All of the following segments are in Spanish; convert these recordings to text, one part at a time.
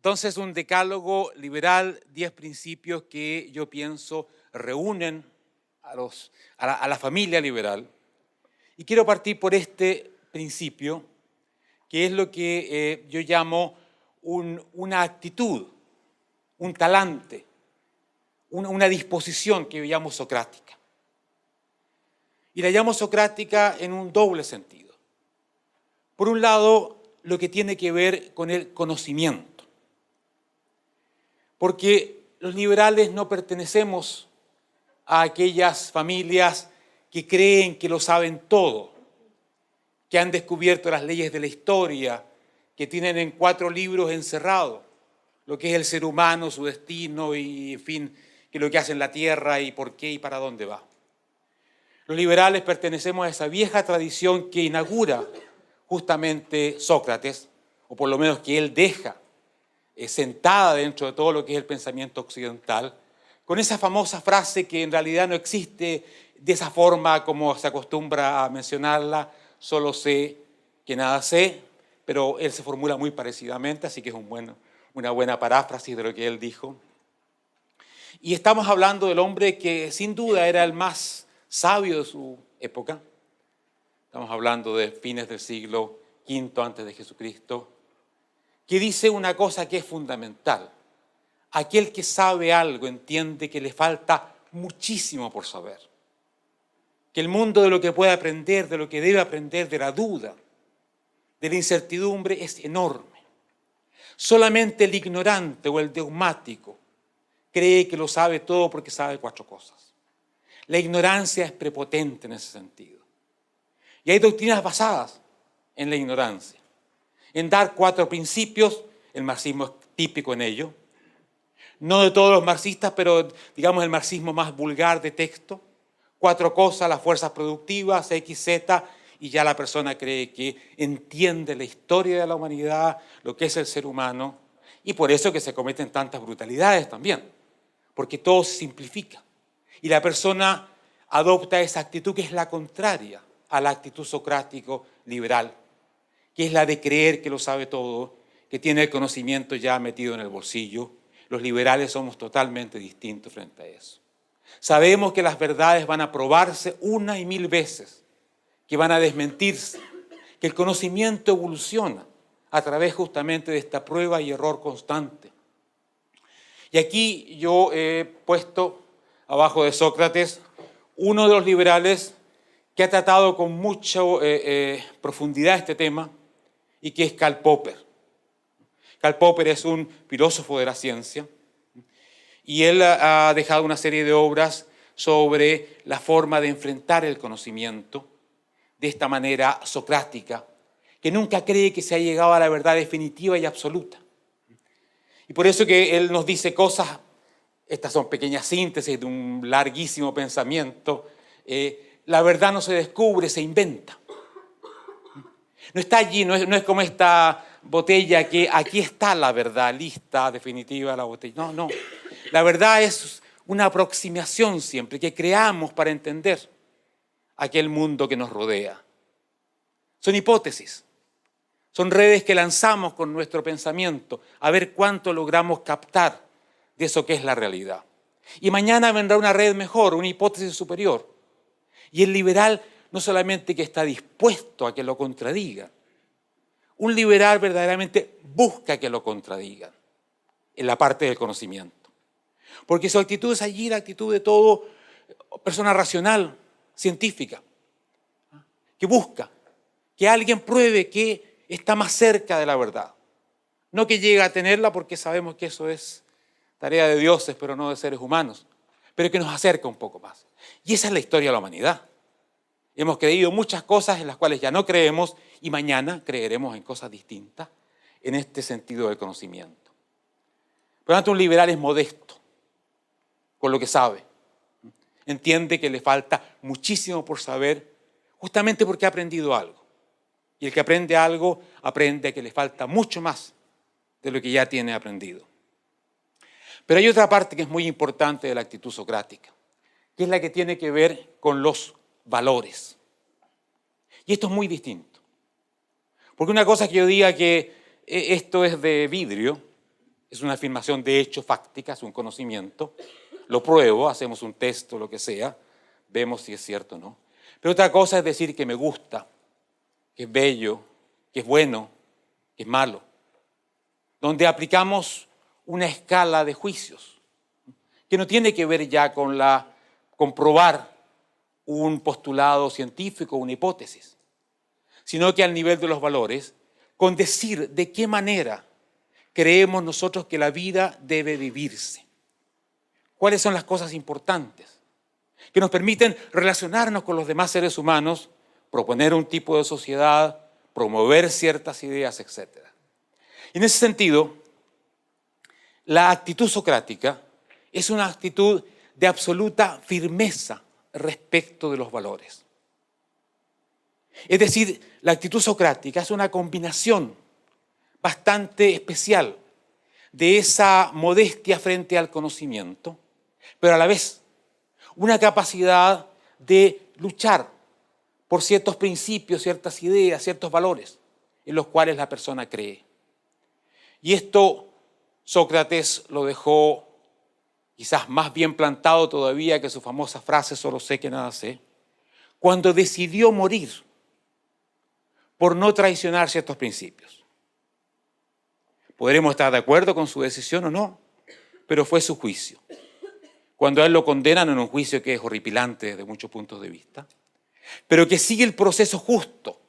Entonces, un decálogo liberal, 10 principios que yo pienso reúnen a la familia liberal. Y quiero partir por este principio, que es lo que yo llamo una actitud, un talante, una disposición que yo llamo socrática. Y la llamo socrática en un doble sentido. Por un lado, lo que tiene que ver con el conocimiento. Porque los liberales no pertenecemos a aquellas familias que creen que lo saben todo, que han descubierto las leyes de la historia, que tienen en 4 libros encerrado lo que es el ser humano, su destino y, en fin, que lo que hace en la tierra y por qué y para dónde va. Los liberales pertenecemos a esa vieja tradición que inaugura justamente Sócrates, o por lo menos que él deja sentada dentro de todo lo que es el pensamiento occidental, con esa famosa frase que en realidad no existe de esa forma como se acostumbra a mencionarla: solo sé que nada sé, pero él se formula muy parecidamente, así que es una buena paráfrasis de lo que él dijo. Y estamos hablando del hombre que sin duda era el más sabio de su época. Estamos hablando de fines del siglo V antes de Jesucristo, que dice una cosa que es fundamental. Aquel que sabe algo entiende que le falta muchísimo por saber. Que el mundo de lo que puede aprender, de lo que debe aprender, de la duda, de la incertidumbre, es enorme. Solamente el ignorante o el dogmático cree que lo sabe todo porque sabe 4 cosas. La ignorancia es prepotente en ese sentido. Y hay doctrinas basadas en la ignorancia, en dar 4 principios. El marxismo es típico en ello. No de todos los marxistas, pero digamos el marxismo más vulgar de texto. 4 cosas: las fuerzas productivas, X, Z, y ya la persona cree que entiende la historia de la humanidad, lo que es el ser humano, y por eso que se cometen tantas brutalidades también, porque todo se simplifica. Y la persona adopta esa actitud que es la contraria a la actitud socrático-liberal, que es la de creer que lo sabe todo, que tiene el conocimiento ya metido en el bolsillo. Los liberales somos totalmente distintos frente a eso. Sabemos que las verdades van a probarse 1 y 1000 veces, que van a desmentirse, que el conocimiento evoluciona a través justamente de esta prueba y error constante. Y aquí yo he puesto abajo de Sócrates uno de los liberales que ha tratado con mucha profundidad este tema, y que es Karl Popper. Karl Popper es un filósofo de la ciencia, y él ha dejado una serie de obras sobre la forma de enfrentar el conocimiento de esta manera socrática, que nunca cree que se ha llegado a la verdad definitiva y absoluta. Y por eso que él nos dice cosas, estas son pequeñas síntesis de un larguísimo pensamiento. La verdad no se descubre, se inventa. No está allí, no es como esta botella que aquí está la verdad, lista, definitiva la botella. No. La verdad es una aproximación siempre que creamos para entender aquel mundo que nos rodea. Son hipótesis, son redes que lanzamos con nuestro pensamiento a ver cuánto logramos captar de eso que es la realidad. Y mañana vendrá una red mejor, una hipótesis superior. Y el liberal no solamente que está dispuesto a que lo contradiga, un liberal verdaderamente busca que lo contradigan en la parte del conocimiento. Porque su actitud es allí la actitud de todo persona racional, científica, que busca que alguien pruebe que está más cerca de la verdad. No que llegue a tenerla, porque sabemos que eso es tarea de dioses, pero no de seres humanos, pero que nos acerca un poco más. Y esa es la historia de la humanidad. Hemos creído muchas cosas en las cuales ya no creemos, y mañana creeremos en cosas distintas en este sentido del conocimiento. Por lo tanto, un liberal es modesto con lo que sabe. Entiende que le falta muchísimo por saber, justamente porque ha aprendido algo. Y el que aprende algo, aprende que le falta mucho más de lo que ya tiene aprendido. Pero hay otra parte que es muy importante de la actitud socrática, que es la que tiene que ver con los valores. Y esto es muy distinto. Porque una cosa es que yo diga que esto es de vidrio, Es una afirmación de hecho fáctica, es un conocimiento. Lo pruebo, hacemos un test o lo que sea, vemos si es cierto o no. Pero otra cosa es decir que me gusta, que es bello, que es bueno, que es malo. Donde aplicamos una escala de juicios que no tiene que ver ya con comprobar un postulado científico, una hipótesis, sino que al nivel de los valores, con decir de qué manera creemos nosotros que la vida debe vivirse. ¿Cuáles son las cosas importantes que nos permiten relacionarnos con los demás seres humanos, proponer un tipo de sociedad, promover ciertas ideas, etc.? Y en ese sentido, la actitud socrática es una actitud de absoluta firmeza respecto de los valores. Es decir, la actitud socrática es una combinación bastante especial de esa modestia frente al conocimiento, pero a la vez una capacidad de luchar por ciertos principios, ciertas ideas, ciertos valores en los cuales la persona cree. Y esto Sócrates lo dejó quizás más bien plantado todavía que su famosa frase "solo sé que nada sé", cuando decidió morir por no traicionar ciertos principios. Podremos estar de acuerdo con su decisión o no, pero fue su juicio. Cuando a él lo condenan en un juicio que es horripilante desde muchos puntos de vista, pero que sigue el proceso justo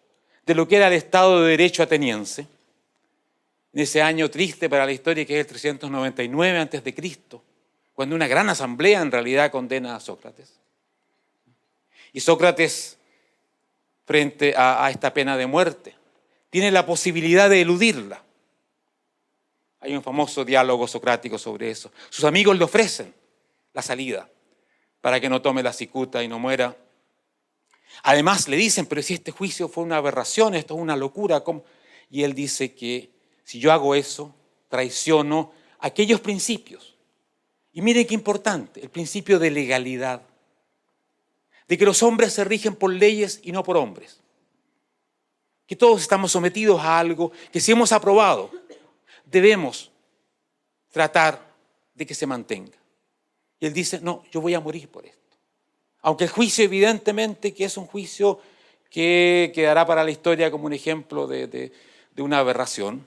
de lo que era el Estado de Derecho ateniense, en ese año triste para la historia que es el 399 a.C., cuando una gran asamblea en realidad condena a Sócrates. Y Sócrates, frente a esta pena de muerte, tiene la posibilidad de eludirla. Hay un famoso diálogo socrático sobre eso. Sus amigos le ofrecen la salida para que no tome la cicuta y no muera. Además le dicen, pero si este juicio fue una aberración, esto es una locura, ¿cómo? Y él dice que si yo hago eso, traiciono aquellos principios. Y miren qué importante, el principio de legalidad, de que los hombres se rigen por leyes y no por hombres. Que todos estamos sometidos a algo que si hemos aprobado, debemos tratar de que se mantenga. Y él dice, no, yo voy a morir por esto. Aunque el juicio evidentemente que es un juicio que quedará para la historia como un ejemplo de una aberración,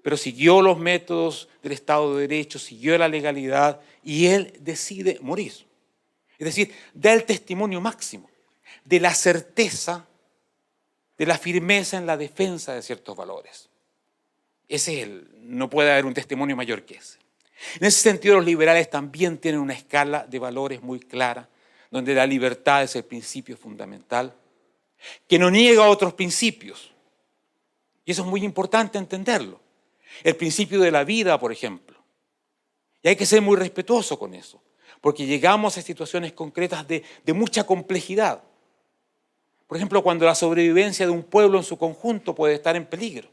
pero siguió los métodos del Estado de Derecho, siguió la legalidad y él decide morir. Es decir, da el testimonio máximo de la certeza, de la firmeza en la defensa de ciertos valores. Ese es no puede haber un testimonio mayor que ese. En ese sentido, los liberales también tienen una escala de valores muy clara, donde la libertad es el principio fundamental, que no niega otros principios. Y eso es muy importante entenderlo. El principio de la vida, por ejemplo. Y hay que ser muy respetuoso con eso, porque llegamos a situaciones concretas de mucha complejidad. Por ejemplo, cuando la sobrevivencia de un pueblo en su conjunto puede estar en peligro.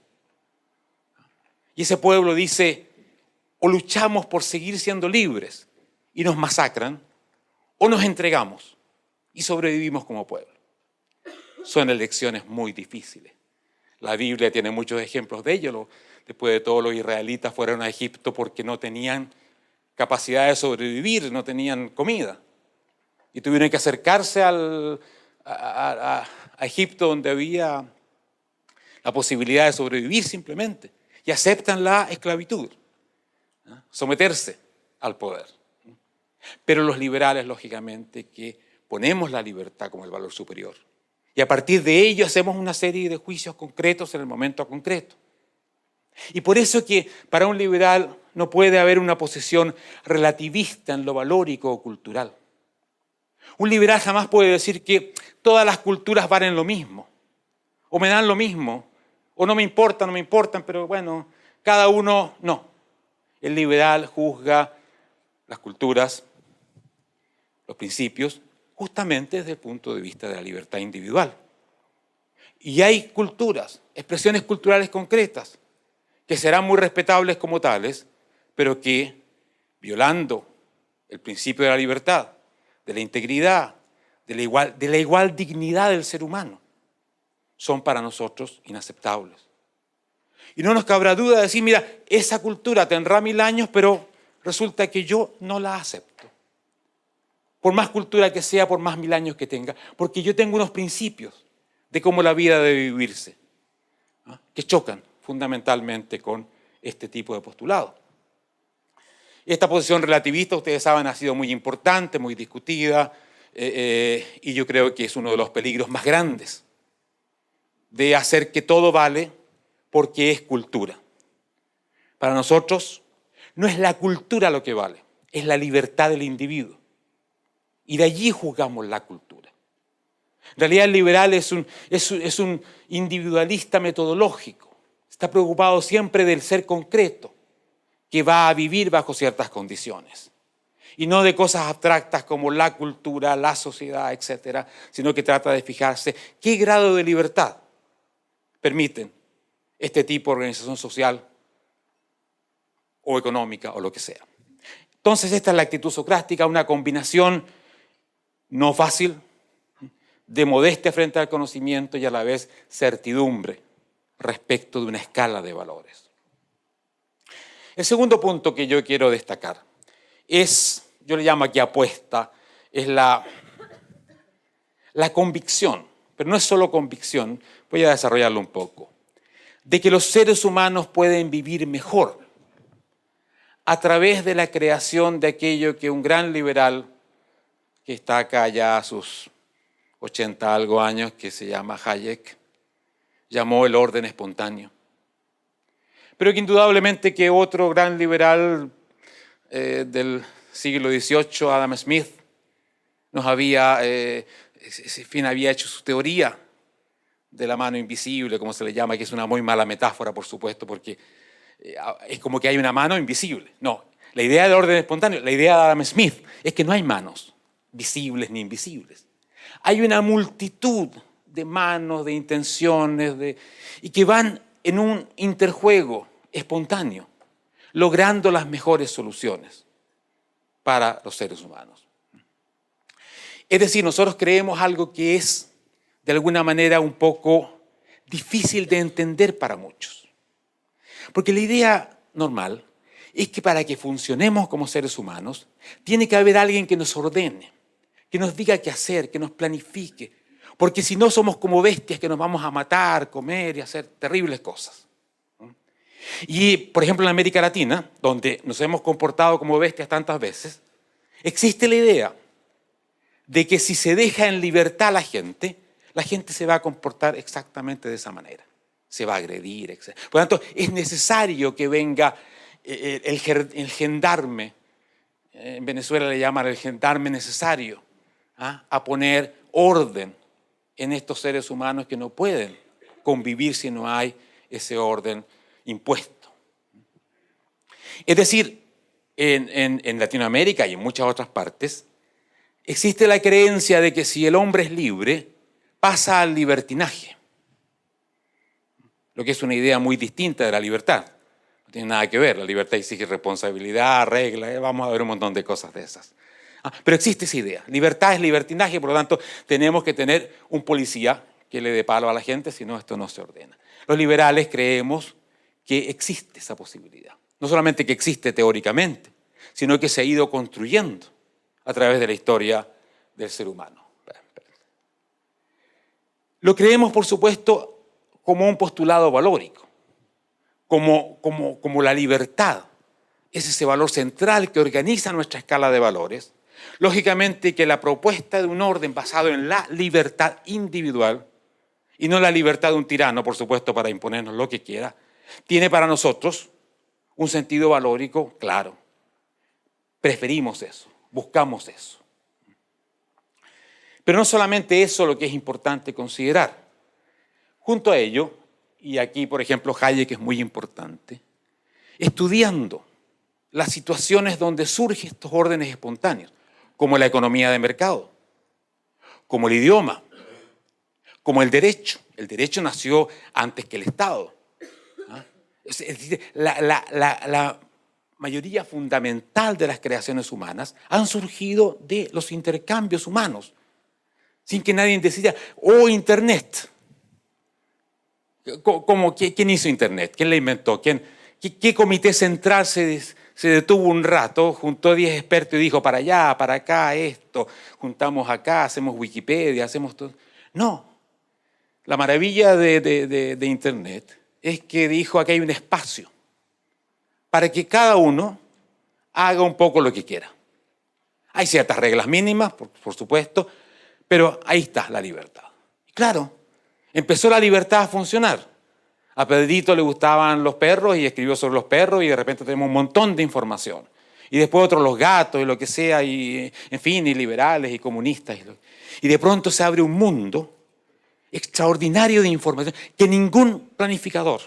Y ese pueblo dice, o luchamos por seguir siendo libres y nos masacran, o nos entregamos y sobrevivimos como pueblo. Son elecciones muy difíciles. La Biblia tiene muchos ejemplos de ello. Después de todo, los israelitas fueron a Egipto porque no tenían capacidad de sobrevivir, no tenían comida. Y tuvieron que acercarse a Egipto, donde había la posibilidad de sobrevivir simplemente. Y aceptan la esclavitud, someterse al poder. Pero los liberales, lógicamente, que ponemos la libertad como el valor superior. Y a partir de ello hacemos una serie de juicios concretos en el momento concreto. Y por eso es que para un liberal no puede haber una posición relativista en lo valórico o cultural. Un liberal jamás puede decir que todas las culturas valen lo mismo, o me dan lo mismo, o no me importan, pero bueno, cada uno no. El liberal juzga las culturas, los principios, justamente desde el punto de vista de la libertad individual. Y hay culturas, expresiones culturales concretas, que serán muy respetables como tales, pero que, violando el principio de la libertad, de la integridad, de la igual dignidad del ser humano, son para nosotros inaceptables. Y no nos cabrá duda de decir, mira, esa cultura tendrá 1000 años, pero resulta que yo no la acepto. Por más cultura que sea, por más 1000 años que tenga, porque yo tengo unos principios de cómo la vida debe vivirse, ¿no?, que chocan fundamentalmente con este tipo de postulado. Esta posición relativista, ustedes saben, ha sido muy importante, muy discutida, y yo creo que es uno de los peligros más grandes de hacer que todo vale porque es cultura. Para nosotros no es la cultura lo que vale, es la libertad del individuo. Y de allí juzgamos la cultura. En realidad el liberal es un individualista metodológico. Está preocupado siempre del ser concreto, que va a vivir bajo ciertas condiciones. Y no de cosas abstractas como la cultura, la sociedad, etcétera, sino que trata de fijarse qué grado de libertad permiten este tipo de organización social o económica o lo que sea. Entonces esta es la actitud socrática, una combinación no fácil de modestia frente al conocimiento y a la vez certidumbre respecto de una escala de valores. El segundo punto que yo quiero destacar es, yo le llamo aquí apuesta, es la convicción, pero no es solo convicción, voy a desarrollarlo un poco, de que los seres humanos pueden vivir mejor a través de la creación de aquello que un gran liberal, que está acá ya a sus 80 algo años, que se llama Hayek, llamó el orden espontáneo. Pero que indudablemente que otro gran liberal del siglo XVIII, Adam Smith, nos había hecho su teoría de la mano invisible, como se le llama, que es una muy mala metáfora, por supuesto, porque es como que hay una mano invisible. No, la idea del orden espontáneo, la idea de Adam Smith, es que no hay manos visibles ni invisibles. Hay una multitud de manos, de intenciones, y que van en un interjuego espontáneo, logrando las mejores soluciones para los seres humanos. Es decir, nosotros creemos algo que es, de alguna manera, un poco difícil de entender para muchos. Porque la idea normal es que para que funcionemos como seres humanos, tiene que haber alguien que nos ordene, que nos diga qué hacer, que nos planifique. Porque si no somos como bestias que nos vamos a matar, comer y hacer terribles cosas. Y, por ejemplo, en América Latina, donde nos hemos comportado como bestias tantas veces, existe la idea de que si se deja en libertad a la gente se va a comportar exactamente de esa manera. Se va a agredir, etc. Por lo tanto, es necesario que venga el gendarme, en Venezuela le llaman el gendarme necesario, a poner orden en estos seres humanos que no pueden convivir si no hay ese orden impuesto. Es decir, en Latinoamérica y en muchas otras partes, existe la creencia de que si el hombre es libre, pasa al libertinaje, lo que es una idea muy distinta de la libertad. No tiene nada que ver, la libertad exige responsabilidad, reglas, vamos a ver un montón de cosas de esas. Pero existe esa idea, libertad es libertinaje, por lo tanto tenemos que tener un policía que le dé palo a la gente, si no esto no se ordena. Los liberales creemos que existe esa posibilidad, no solamente que existe teóricamente, sino que se ha ido construyendo a través de la historia del ser humano. Lo creemos, por supuesto, como un postulado valórico, como la libertad. Es ese valor central que organiza nuestra escala de valores. Lógicamente que la propuesta de un orden basado en la libertad individual, y no la libertad de un tirano, por supuesto, para imponernos lo que quiera, tiene para nosotros un sentido valórico claro. Preferimos eso, buscamos eso. Pero no solamente eso lo que es importante considerar. Junto a ello, y aquí por ejemplo Hayek es muy importante, estudiando las situaciones donde surgen estos órdenes espontáneos, como la economía de mercado, como el idioma, como el derecho. El derecho nació antes que el Estado. Es decir, la mayoría fundamental de las creaciones humanas han surgido de los intercambios humanos, sin que nadie decida, Internet. ¿Quién hizo Internet? ¿Quién la inventó? ¿Qué comité central se detuvo un rato, juntó a 10 expertos y dijo para allá, para acá, esto, juntamos acá, hacemos Wikipedia, hacemos todo? No. La maravilla de Internet es que dijo aquí hay un espacio para que cada uno haga un poco lo que quiera. Hay ciertas reglas mínimas, por supuesto, pero ahí está la libertad. Claro, empezó la libertad a funcionar. A Pedrito le gustaban los perros y escribió sobre los perros y de repente tenemos un montón de información. Y después otros los gatos y lo que sea, y en fin, y liberales y comunistas. Y de pronto se abre un mundo extraordinario de información que ningún planificador,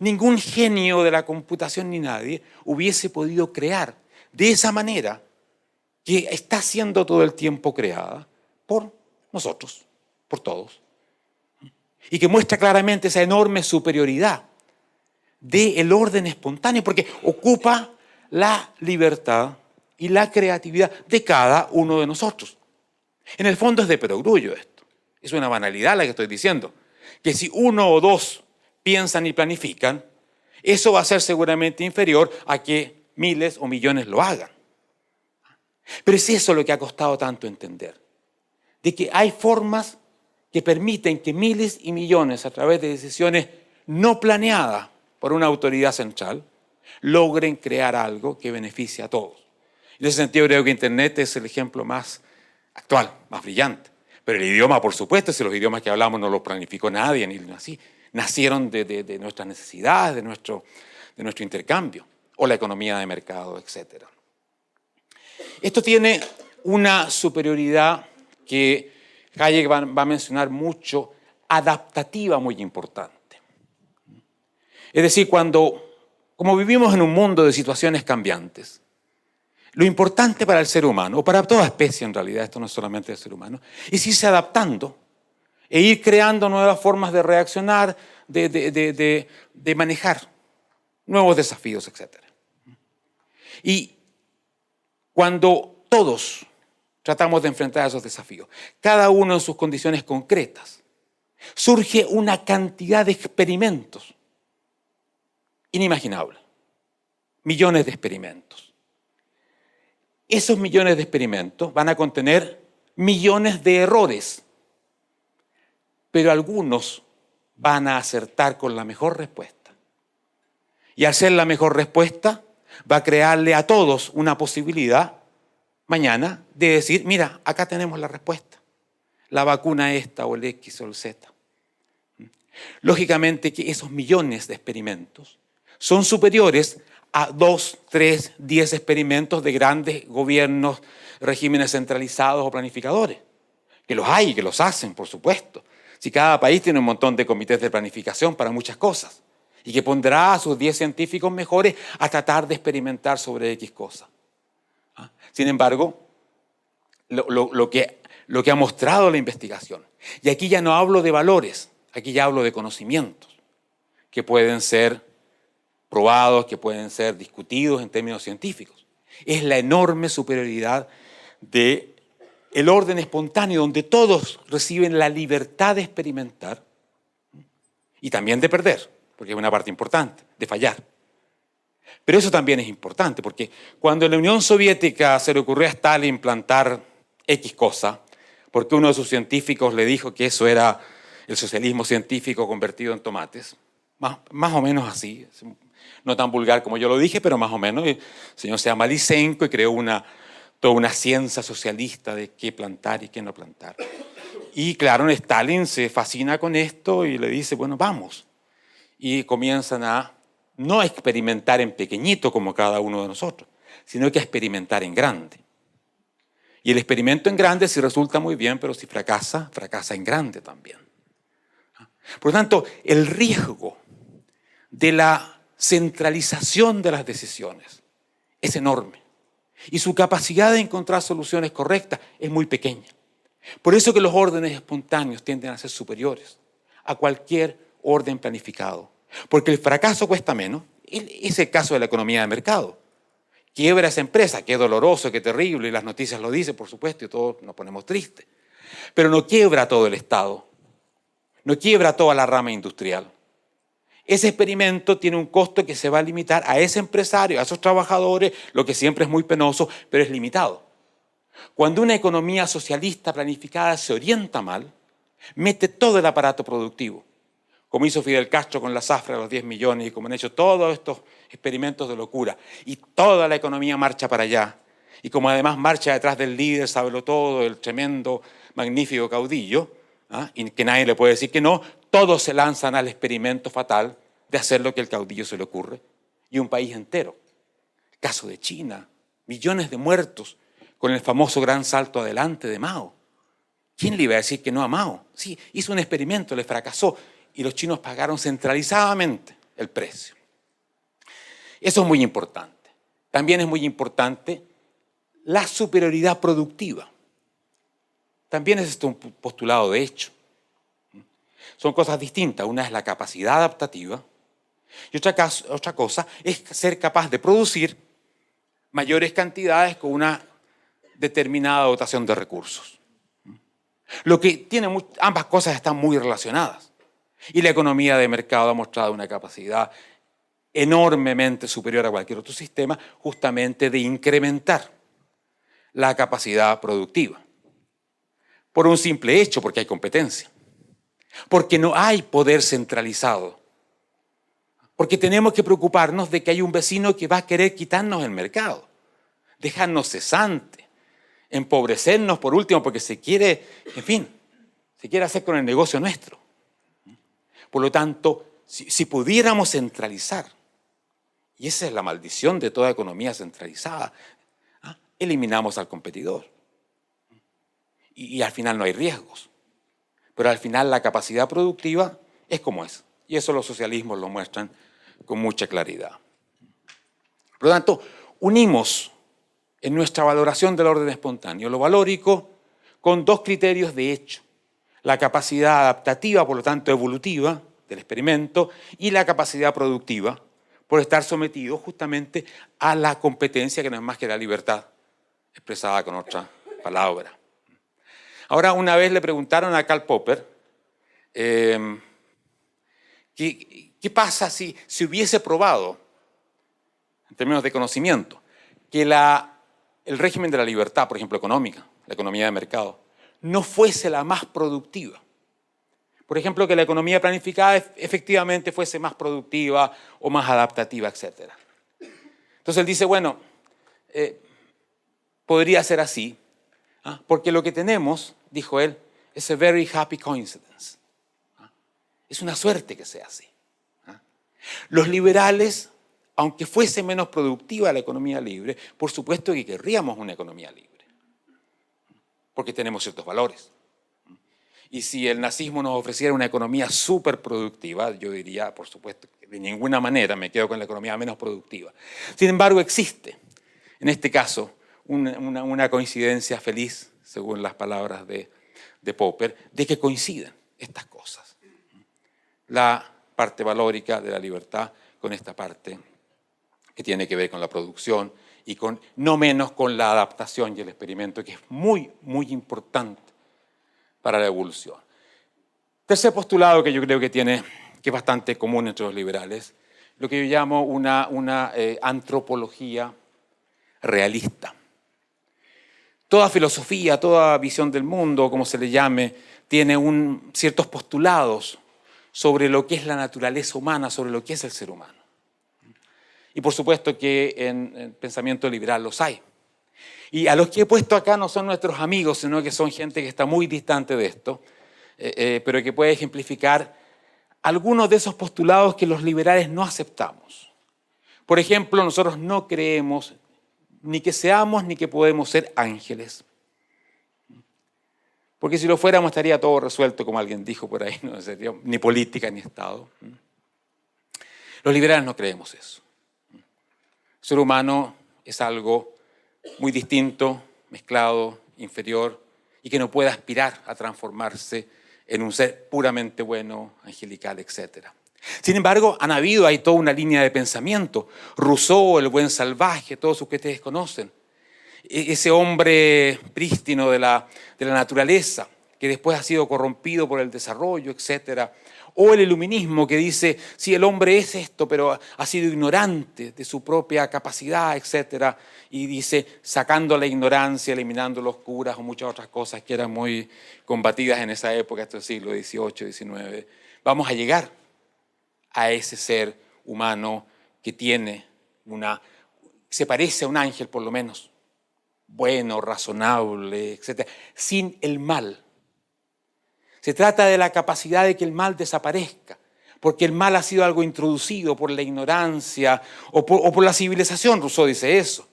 ningún genio de la computación ni nadie hubiese podido crear de esa manera que está siendo todo el tiempo creada por nosotros, por todos. Y que muestra claramente esa enorme superioridad del orden espontáneo, porque ocupa la libertad y la creatividad de cada uno de nosotros. En el fondo es de perogrullo esto. Es una banalidad la que estoy diciendo. Que si uno o dos piensan y planifican, eso va a ser seguramente inferior a que miles o millones lo hagan. Pero es eso lo que ha costado tanto entender. De que hay formas que permiten que miles y millones, a través de decisiones no planeadas por una autoridad central, logren crear algo que beneficie a todos. En ese sentido creo que Internet es el ejemplo más actual, más brillante. Pero el idioma, por supuesto, si los idiomas que hablamos no los planificó nadie, ni así, nacieron de nuestras necesidades, de nuestro intercambio, o la economía de mercado, etc. Esto tiene una superioridad que Hayek va a mencionar mucho, adaptativa muy importante. Es decir, como vivimos en un mundo de situaciones cambiantes, lo importante para el ser humano, o para toda especie en realidad, esto no es solamente del ser humano, es irse adaptando e ir creando nuevas formas de reaccionar, de manejar nuevos desafíos, etc. Y cuando todos tratamos de enfrentar esos desafíos, cada uno en sus condiciones concretas, surge una cantidad de experimentos inimaginables, millones de experimentos. Esos millones de experimentos van a contener millones de errores, pero algunos van a acertar con la mejor respuesta. Y al ser la mejor respuesta, va a crearle a todos una posibilidad mañana de decir, mira, acá tenemos la respuesta. La vacuna esta o el X o el Z. Lógicamente que esos millones de experimentos son superiores a 2, 3, 10 experimentos de grandes gobiernos, regímenes centralizados o planificadores. Que los hay y que los hacen, por supuesto. Si cada país tiene un montón de comités de planificación para muchas cosas y que pondrá a sus 10 científicos mejores a tratar de experimentar sobre X cosas. Sin embargo, lo que ha mostrado la investigación, y aquí ya no hablo de valores, aquí ya hablo de conocimientos que pueden ser probados, que pueden ser discutidos en términos científicos, es la enorme superioridad del orden espontáneo, donde todos reciben la libertad de experimentar y también de perder, porque es una parte importante, de fallar. Pero eso también es importante, porque cuando en la Unión Soviética se le ocurrió a Stalin plantar X cosa, porque uno de sus científicos le dijo que eso era el socialismo científico convertido en tomates, más o menos así, no tan vulgar como yo lo dije, pero más o menos. El señor se llama Lysenko y creó toda una ciencia socialista de qué plantar y qué no plantar. Y claro, Stalin se fascina con esto y le dice, bueno, vamos. Y comienzan a no experimentar en pequeñito como cada uno de nosotros, sino que a experimentar en grande. Y el experimento en grande sí resulta muy bien, pero si fracasa, fracasa en grande también. Por lo tanto, el riesgo de la centralización de las decisiones es enorme. Y su capacidad de encontrar soluciones correctas es muy pequeña. Por eso que los órdenes espontáneos tienden a ser superiores a cualquier orden planificado. Porque el fracaso cuesta menos. Es el caso de la economía de mercado. Quiebra esa empresa, qué doloroso, qué terrible, y las noticias lo dicen, por supuesto, y todos nos ponemos tristes. Pero no quiebra todo el Estado. no quiebra toda la rama industrial. Ese experimento tiene un costo que se va a limitar a ese empresario, a esos trabajadores, lo que siempre es muy penoso, pero es limitado. Cuando una economía socialista planificada se orienta mal, mete todo el aparato productivo, como hizo Fidel Castro con la zafra de los 10 millones y como han hecho todos estos experimentos de locura. Y toda la economía marcha para allá. Y como además marcha detrás del líder, sábelo todo, el tremendo, magnífico caudillo, y que nadie le puede decir que no, todos se lanzan al experimento fatal de hacer lo que el caudillo se le ocurre. Y un país entero. El caso de China, millones de muertos con el famoso gran salto adelante de Mao. ¿Quién le iba a decir que no a Mao? Sí, hizo un experimento, le fracasó y los chinos pagaron centralizadamente el precio. Eso es muy importante. También es muy importante la superioridad productiva. También es esto un postulado de hecho. Son cosas distintas. Una es la capacidad adaptativa y otra cosa es ser capaz de producir mayores cantidades con una determinada dotación de recursos. Lo que tiene ambas cosas están muy relacionadas. Y la economía de mercado ha mostrado una capacidad enormemente superior a cualquier otro sistema, justamente de incrementar la capacidad productiva. Por un simple hecho, porque hay competencia. Porque no hay poder centralizado. Porque tenemos que preocuparnos de que hay un vecino que va a querer quitarnos el mercado, dejarnos cesante, empobrecernos por último porque se quiere, en fin, se quiere hacer con el negocio nuestro. Por lo tanto, si pudiéramos centralizar, y esa es la maldición de toda economía centralizada, eliminamos al competidor. Y al final no hay riesgos. Pero al final la capacidad productiva es como es. Y eso los socialismos lo muestran con mucha claridad. Por lo tanto, unimos en nuestra valoración del orden espontáneo lo valórico con dos criterios de hecho. La capacidad adaptativa, por lo tanto evolutiva, del experimento, y la capacidad productiva, por estar sometido justamente a la competencia que no es más que la libertad, expresada con otra palabra. Ahora, una vez le preguntaron a Karl Popper ¿qué pasa si hubiese probado, en términos de conocimiento, que el régimen de la libertad, por ejemplo, económica, la economía de mercado, no fuese la más productiva? Por ejemplo, que la economía planificada efectivamente fuese más productiva o más adaptativa, etc. Entonces él dice, bueno, podría ser así, porque lo que tenemos, dijo él, es a very happy coincidence. Es una suerte que sea así. Los liberales, aunque fuese menos productiva la economía libre, por supuesto que querríamos una economía libre, porque tenemos ciertos valores. Y si el nazismo nos ofreciera una economía súper productiva, yo diría, por supuesto, que de ninguna manera me quedo con la economía menos productiva. Sin embargo, existe, en este caso, una coincidencia feliz, según las palabras de Popper, de que coinciden estas cosas. La parte valórica de la libertad con esta parte que tiene que ver con la producción y con, no menos con la adaptación y el experimento, que es muy, muy importante para la evolución. Tercer postulado que yo creo que es bastante común entre los liberales, lo que yo llamo una antropología realista. Toda filosofía, toda visión del mundo, como se le llame, tiene ciertos postulados sobre lo que es la naturaleza humana, sobre lo que es el ser humano. Y por supuesto que en el pensamiento liberal los hay. Y a los que he puesto acá no son nuestros amigos, sino que son gente que está muy distante de esto, pero que puede ejemplificar algunos de esos postulados que los liberales no aceptamos. Por ejemplo, nosotros no creemos ni que seamos ni que podemos ser ángeles. Porque si lo fuéramos estaría todo resuelto, como alguien dijo por ahí, no sería ni política ni Estado. Los liberales no creemos eso. El ser humano es algo muy distinto, mezclado, inferior, y que no puede aspirar a transformarse en un ser puramente bueno, angelical, etc. Sin embargo, hay toda una línea de pensamiento. Rousseau, el buen salvaje, todos los que ustedes conocen. Ese hombre prístino de la naturaleza, que después ha sido corrompido por el desarrollo, etc. O el iluminismo que dice, sí, el hombre es esto, pero ha sido ignorante de su propia capacidad, etc. Y dice, sacando la ignorancia, eliminando los curas o muchas otras cosas que eran muy combatidas en esa época, este siglo XVIII, XIX, vamos a llegar a ese ser humano que tiene se parece a un ángel por lo menos, bueno, razonable, etc., sin el mal. Se trata de la capacidad de que el mal desaparezca, porque el mal ha sido algo introducido por la ignorancia o por la civilización. Rousseau dice eso.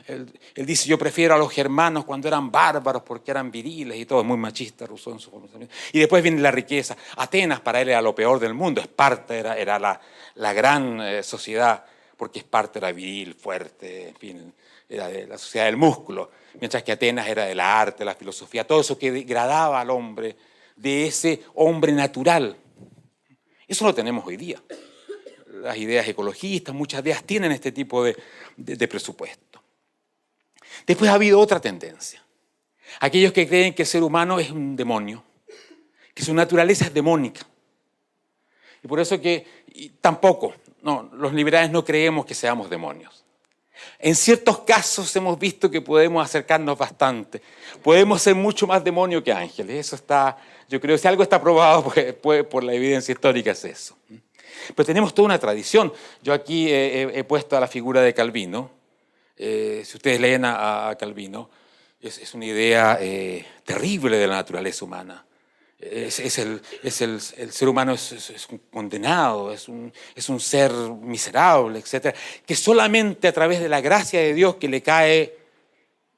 Él dice, yo prefiero a los germanos cuando eran bárbaros porque eran viriles y todo, es muy machista Rousseau en su formación. Y después viene la riqueza. Atenas para él era lo peor del mundo, Esparta era la gran sociedad, porque Esparta era viril, fuerte, en fin, era de la sociedad del músculo, mientras que Atenas era de la arte, la filosofía, todo eso que degradaba al hombre, de ese hombre natural. Eso lo tenemos hoy día. Las ideas ecologistas, muchas de ellas tienen este tipo de presupuesto. Después ha habido otra tendencia. Aquellos que creen que el ser humano es un demonio, que su naturaleza es demónica. Y por eso los liberales no creemos que seamos demonios. En ciertos casos hemos visto que podemos acercarnos bastante. Podemos ser mucho más demonio que ángeles. Eso está, yo creo, si algo está probado por la evidencia histórica es eso. Pero tenemos toda una tradición. Yo aquí he puesto a la figura de Calvino. Si ustedes leen a Calvino, es una idea terrible de la naturaleza humana. El ser humano es un condenado, es un ser miserable, etc. Que solamente a través de la gracia de Dios que le cae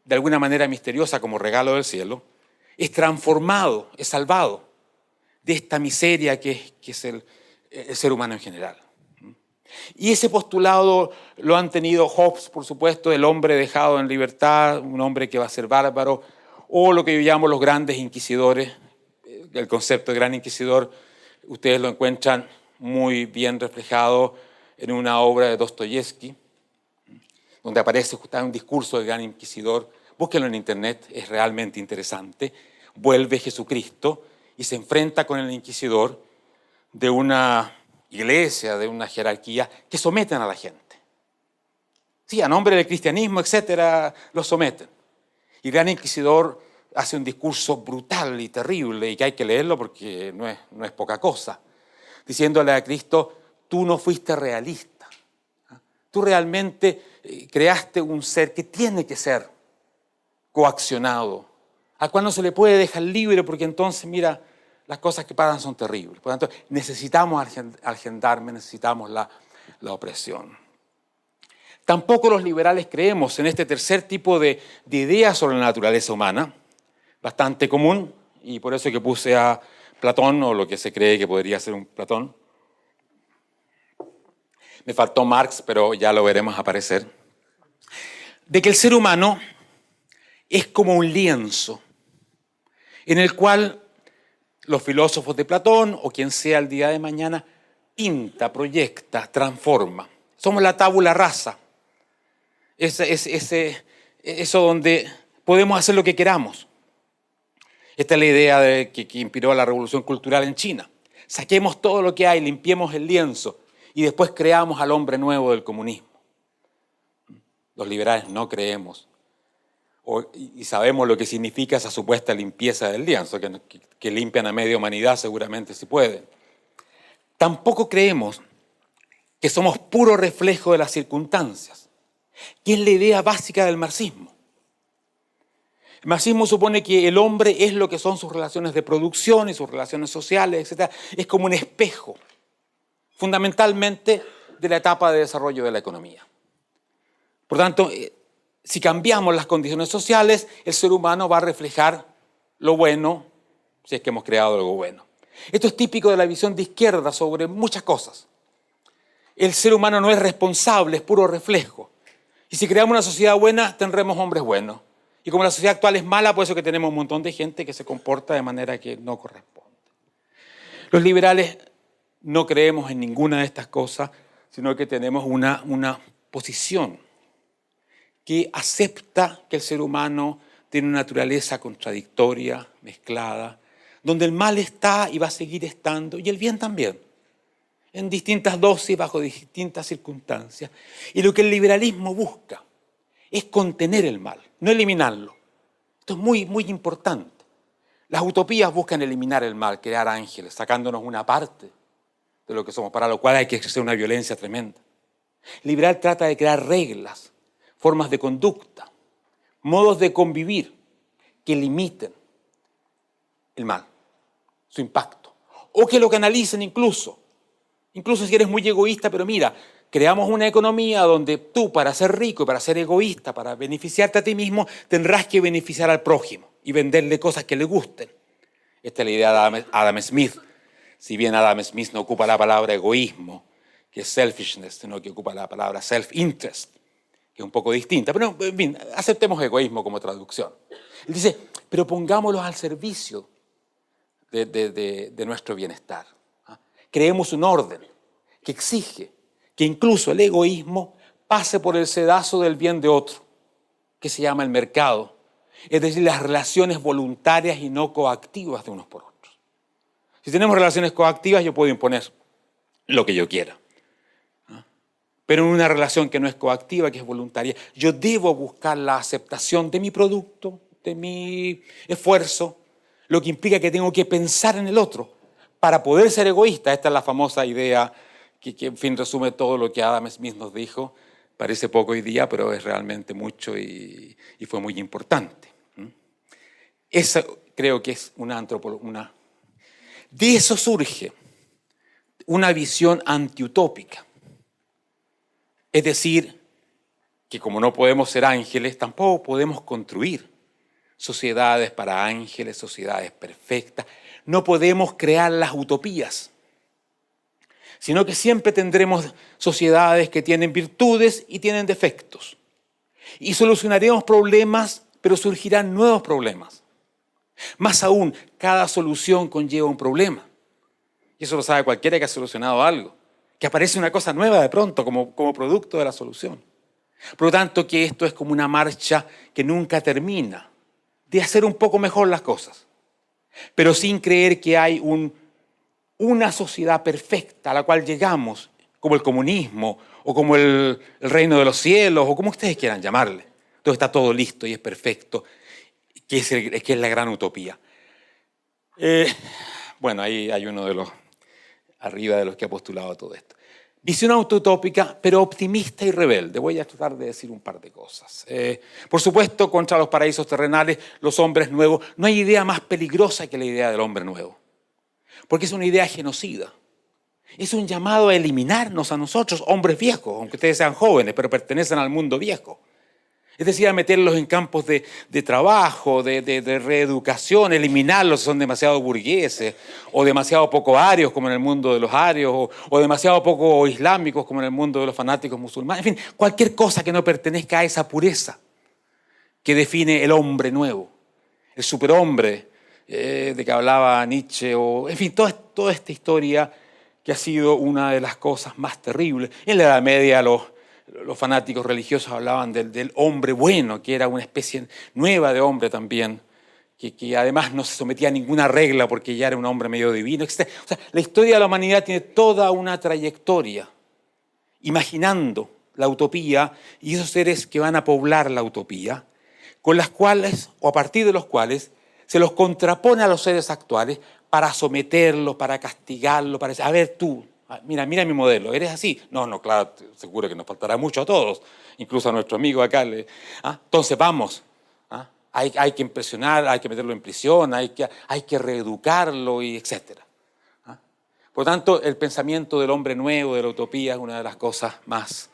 de alguna manera misteriosa como regalo del cielo, es transformado, es salvado de esta miseria que es el ser humano en general. Y ese postulado lo han tenido Hobbes, por supuesto, el hombre dejado en libertad, un hombre que va a ser bárbaro, o lo que yo llamo los grandes inquisidores. El concepto de gran inquisidor, ustedes lo encuentran muy bien reflejado en una obra de Dostoyevsky, donde aparece justamente un discurso del gran inquisidor. Búsquenlo en internet, es realmente interesante. Vuelve Jesucristo y se enfrenta con el inquisidor de una iglesia, de una jerarquía que someten a la gente. Sí, a nombre del cristianismo, etcétera, lo someten. Y el gran inquisidor hace un discurso brutal y terrible y que hay que leerlo porque no es poca cosa, diciéndole a Cristo, tú no fuiste realista. Tú realmente creaste un ser que tiene que ser coaccionado, al cual no se le puede dejar libre porque entonces, mira, las cosas que pasan son terribles. Por lo tanto, necesitamos al gendarme, necesitamos la opresión. Tampoco los liberales creemos en este tercer tipo de ideas sobre la naturaleza humana, bastante común, y por eso que puse a Platón, o lo que se cree que podría ser un Platón. Me faltó Marx, pero ya lo veremos aparecer. De que el ser humano es como un lienzo en el cual los filósofos de Platón, o quien sea el día de mañana, pinta, proyecta, transforma. Somos la tabula rasa. Eso donde podemos hacer lo que queramos. Esta es la idea que inspiró a la revolución cultural en China. Saquemos todo lo que hay, limpiemos el lienzo y después creamos al hombre nuevo del comunismo. Los liberales no creemos y sabemos lo que significa esa supuesta limpieza del lienzo, que limpian a media humanidad seguramente si pueden. Tampoco creemos que somos puro reflejo de las circunstancias, que es la idea básica del marxismo. El marxismo supone que el hombre es lo que son sus relaciones de producción y sus relaciones sociales, etc. Es como un espejo, fundamentalmente, de la etapa de desarrollo de la economía. Por tanto, si cambiamos las condiciones sociales, el ser humano va a reflejar lo bueno, si es que hemos creado algo bueno. Esto es típico de la visión de izquierda sobre muchas cosas. El ser humano no es responsable, es puro reflejo. Y si creamos una sociedad buena, tendremos hombres buenos. Y como la sociedad actual es mala, por eso que tenemos un montón de gente que se comporta de manera que no corresponde. Los liberales no creemos en ninguna de estas cosas, sino que tenemos una posición que acepta que el ser humano tiene una naturaleza contradictoria, mezclada, donde el mal está y va a seguir estando, y el bien también, en distintas dosis, bajo distintas circunstancias. Y lo que el liberalismo busca es contener el mal, no eliminarlo. Esto es muy, muy importante. Las utopías buscan eliminar el mal, crear ángeles, sacándonos una parte de lo que somos, para lo cual hay que ejercer una violencia tremenda. El liberal trata de crear reglas, formas de conducta, modos de convivir que limiten el mal, su impacto, o que lo canalicen incluso si eres muy egoísta, pero mira, creamos una economía donde tú, para ser rico y para ser egoísta, para beneficiarte a ti mismo, tendrás que beneficiar al prójimo y venderle cosas que le gusten. Esta es la idea de Adam Smith. Si bien Adam Smith no ocupa la palabra egoísmo, que es selfishness, sino que ocupa la palabra self-interest, que es un poco distinta. Pero, en fin, aceptemos egoísmo como traducción. Él dice, pero pongámoslos al servicio de nuestro bienestar. Creemos un orden que exige que incluso el egoísmo pase por el sedazo del bien de otro, que se llama el mercado, es decir, las relaciones voluntarias y no coactivas de unos por otros. Si tenemos relaciones coactivas, yo puedo imponer lo que yo quiera. Pero en una relación que no es coactiva, que es voluntaria, yo debo buscar la aceptación de mi producto, de mi esfuerzo, lo que implica que tengo que pensar en el otro para poder ser egoísta. Esta es la famosa idea que en fin resume todo lo que Adam Smith nos dijo. Parece poco hoy día, pero es realmente mucho y fue muy importante. Esa creo que es una antropología. De eso surge una visión antiutópica. Es decir, que como no podemos ser ángeles, tampoco podemos construir sociedades para ángeles, sociedades perfectas. No podemos crear las utopías, sino que siempre tendremos sociedades que tienen virtudes y tienen defectos. Y solucionaremos problemas, pero surgirán nuevos problemas. Más aún, cada solución conlleva un problema. Y eso lo sabe cualquiera que ha solucionado algo, que aparece una cosa nueva de pronto como producto de la solución. Por lo tanto, que esto es como una marcha que nunca termina de hacer un poco mejor las cosas, pero sin creer que hay una sociedad perfecta a la cual llegamos, como el comunismo, o como el reino de los cielos, o como ustedes quieran llamarle. Entonces está todo listo y es perfecto, que es la gran utopía. Bueno, ahí hay uno de los arriba de los que ha postulado todo esto. Visión autoutópica, pero optimista y rebelde. Voy a tratar de decir un par de cosas. Por supuesto, contra los paraísos terrenales, los hombres nuevos. No hay idea más peligrosa que la idea del hombre nuevo, porque es una idea genocida. Es un llamado a eliminarnos a nosotros, hombres viejos, aunque ustedes sean jóvenes, pero pertenecen al mundo viejo. Es decir, a meterlos en campos de trabajo, de reeducación, eliminarlos si son demasiado burgueses, o demasiado poco arios, como en el mundo de los arios, o demasiado poco islámicos, como en el mundo de los fanáticos musulmanes. En fin, cualquier cosa que no pertenezca a esa pureza que define el hombre nuevo, el superhombre de que hablaba Nietzsche, o en fin, toda esta historia que ha sido una de las cosas más terribles. En la Edad Media los fanáticos religiosos hablaban del hombre bueno, que era una especie nueva de hombre también, que además no se sometía a ninguna regla porque ya era un hombre medio divino, etc. O sea, la historia de la humanidad tiene toda una trayectoria imaginando la utopía y esos seres que van a poblar la utopía, con las cuales, o a partir de los cuales, se los contrapone a los seres actuales para someterlos, para castigarlos, para decir, a ver tú, mira mi modelo, ¿eres así? No, claro, seguro que nos faltará mucho a todos, incluso a nuestro amigo acá. Entonces vamos, hay que impresionar, hay que meterlo en prisión, hay que reeducarlo, y etc. Por lo tanto, el pensamiento del hombre nuevo, de la utopía, es una de las cosas más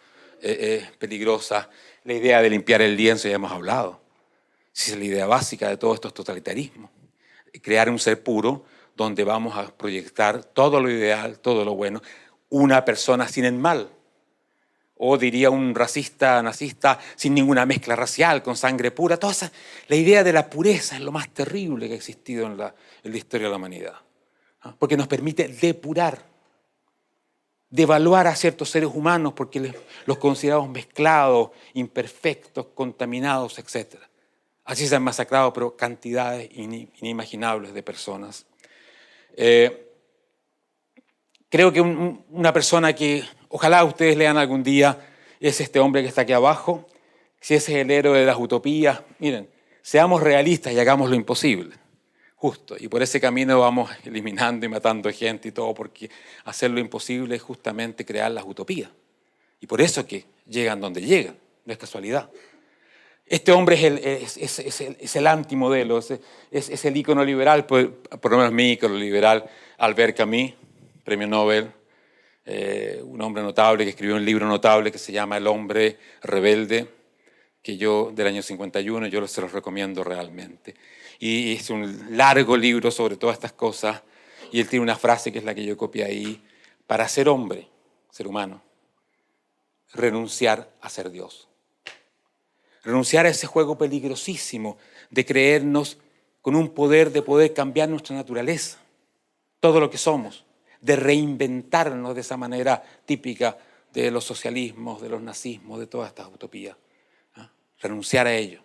peligrosas. La idea de limpiar el lienzo, ya hemos hablado. Si es la idea básica de todo estos totalitarismos. Crear un ser puro donde vamos a proyectar todo lo ideal, todo lo bueno, una persona sin el mal. O diría un racista, nazista, sin ninguna mezcla racial, con sangre pura. La idea de la pureza es lo más terrible que ha existido en la historia de la humanidad. Porque nos permite depurar, devaluar a ciertos seres humanos porque los consideramos mezclados, imperfectos, contaminados, etc. Así se han masacrado, pero cantidades inimaginables de personas. Creo que una persona que ojalá ustedes lean algún día es este hombre que está aquí abajo. Si ese es el héroe de las utopías, miren, seamos realistas y hagamos lo imposible. Justo. Y por ese camino vamos eliminando y matando gente y todo, porque hacer lo imposible es justamente crear las utopías. Y por eso que llegan donde llegan, no es casualidad. Este hombre es el antimodelo, es el ícono liberal, por lo menos mi ícono liberal, Albert Camus, premio Nobel, un hombre notable que escribió un libro notable que se llama El hombre rebelde, que yo, del año 51, yo se los recomiendo realmente. Y es un largo libro sobre todas estas cosas, y él tiene una frase que es la que yo copié ahí: para ser hombre, ser humano, renunciar a ser Dios. Renunciar a ese juego peligrosísimo de creernos con un poder de poder cambiar nuestra naturaleza, todo lo que somos, de reinventarnos de esa manera típica de los socialismos, de los nazismos, de todas estas utopías. Renunciar a ello.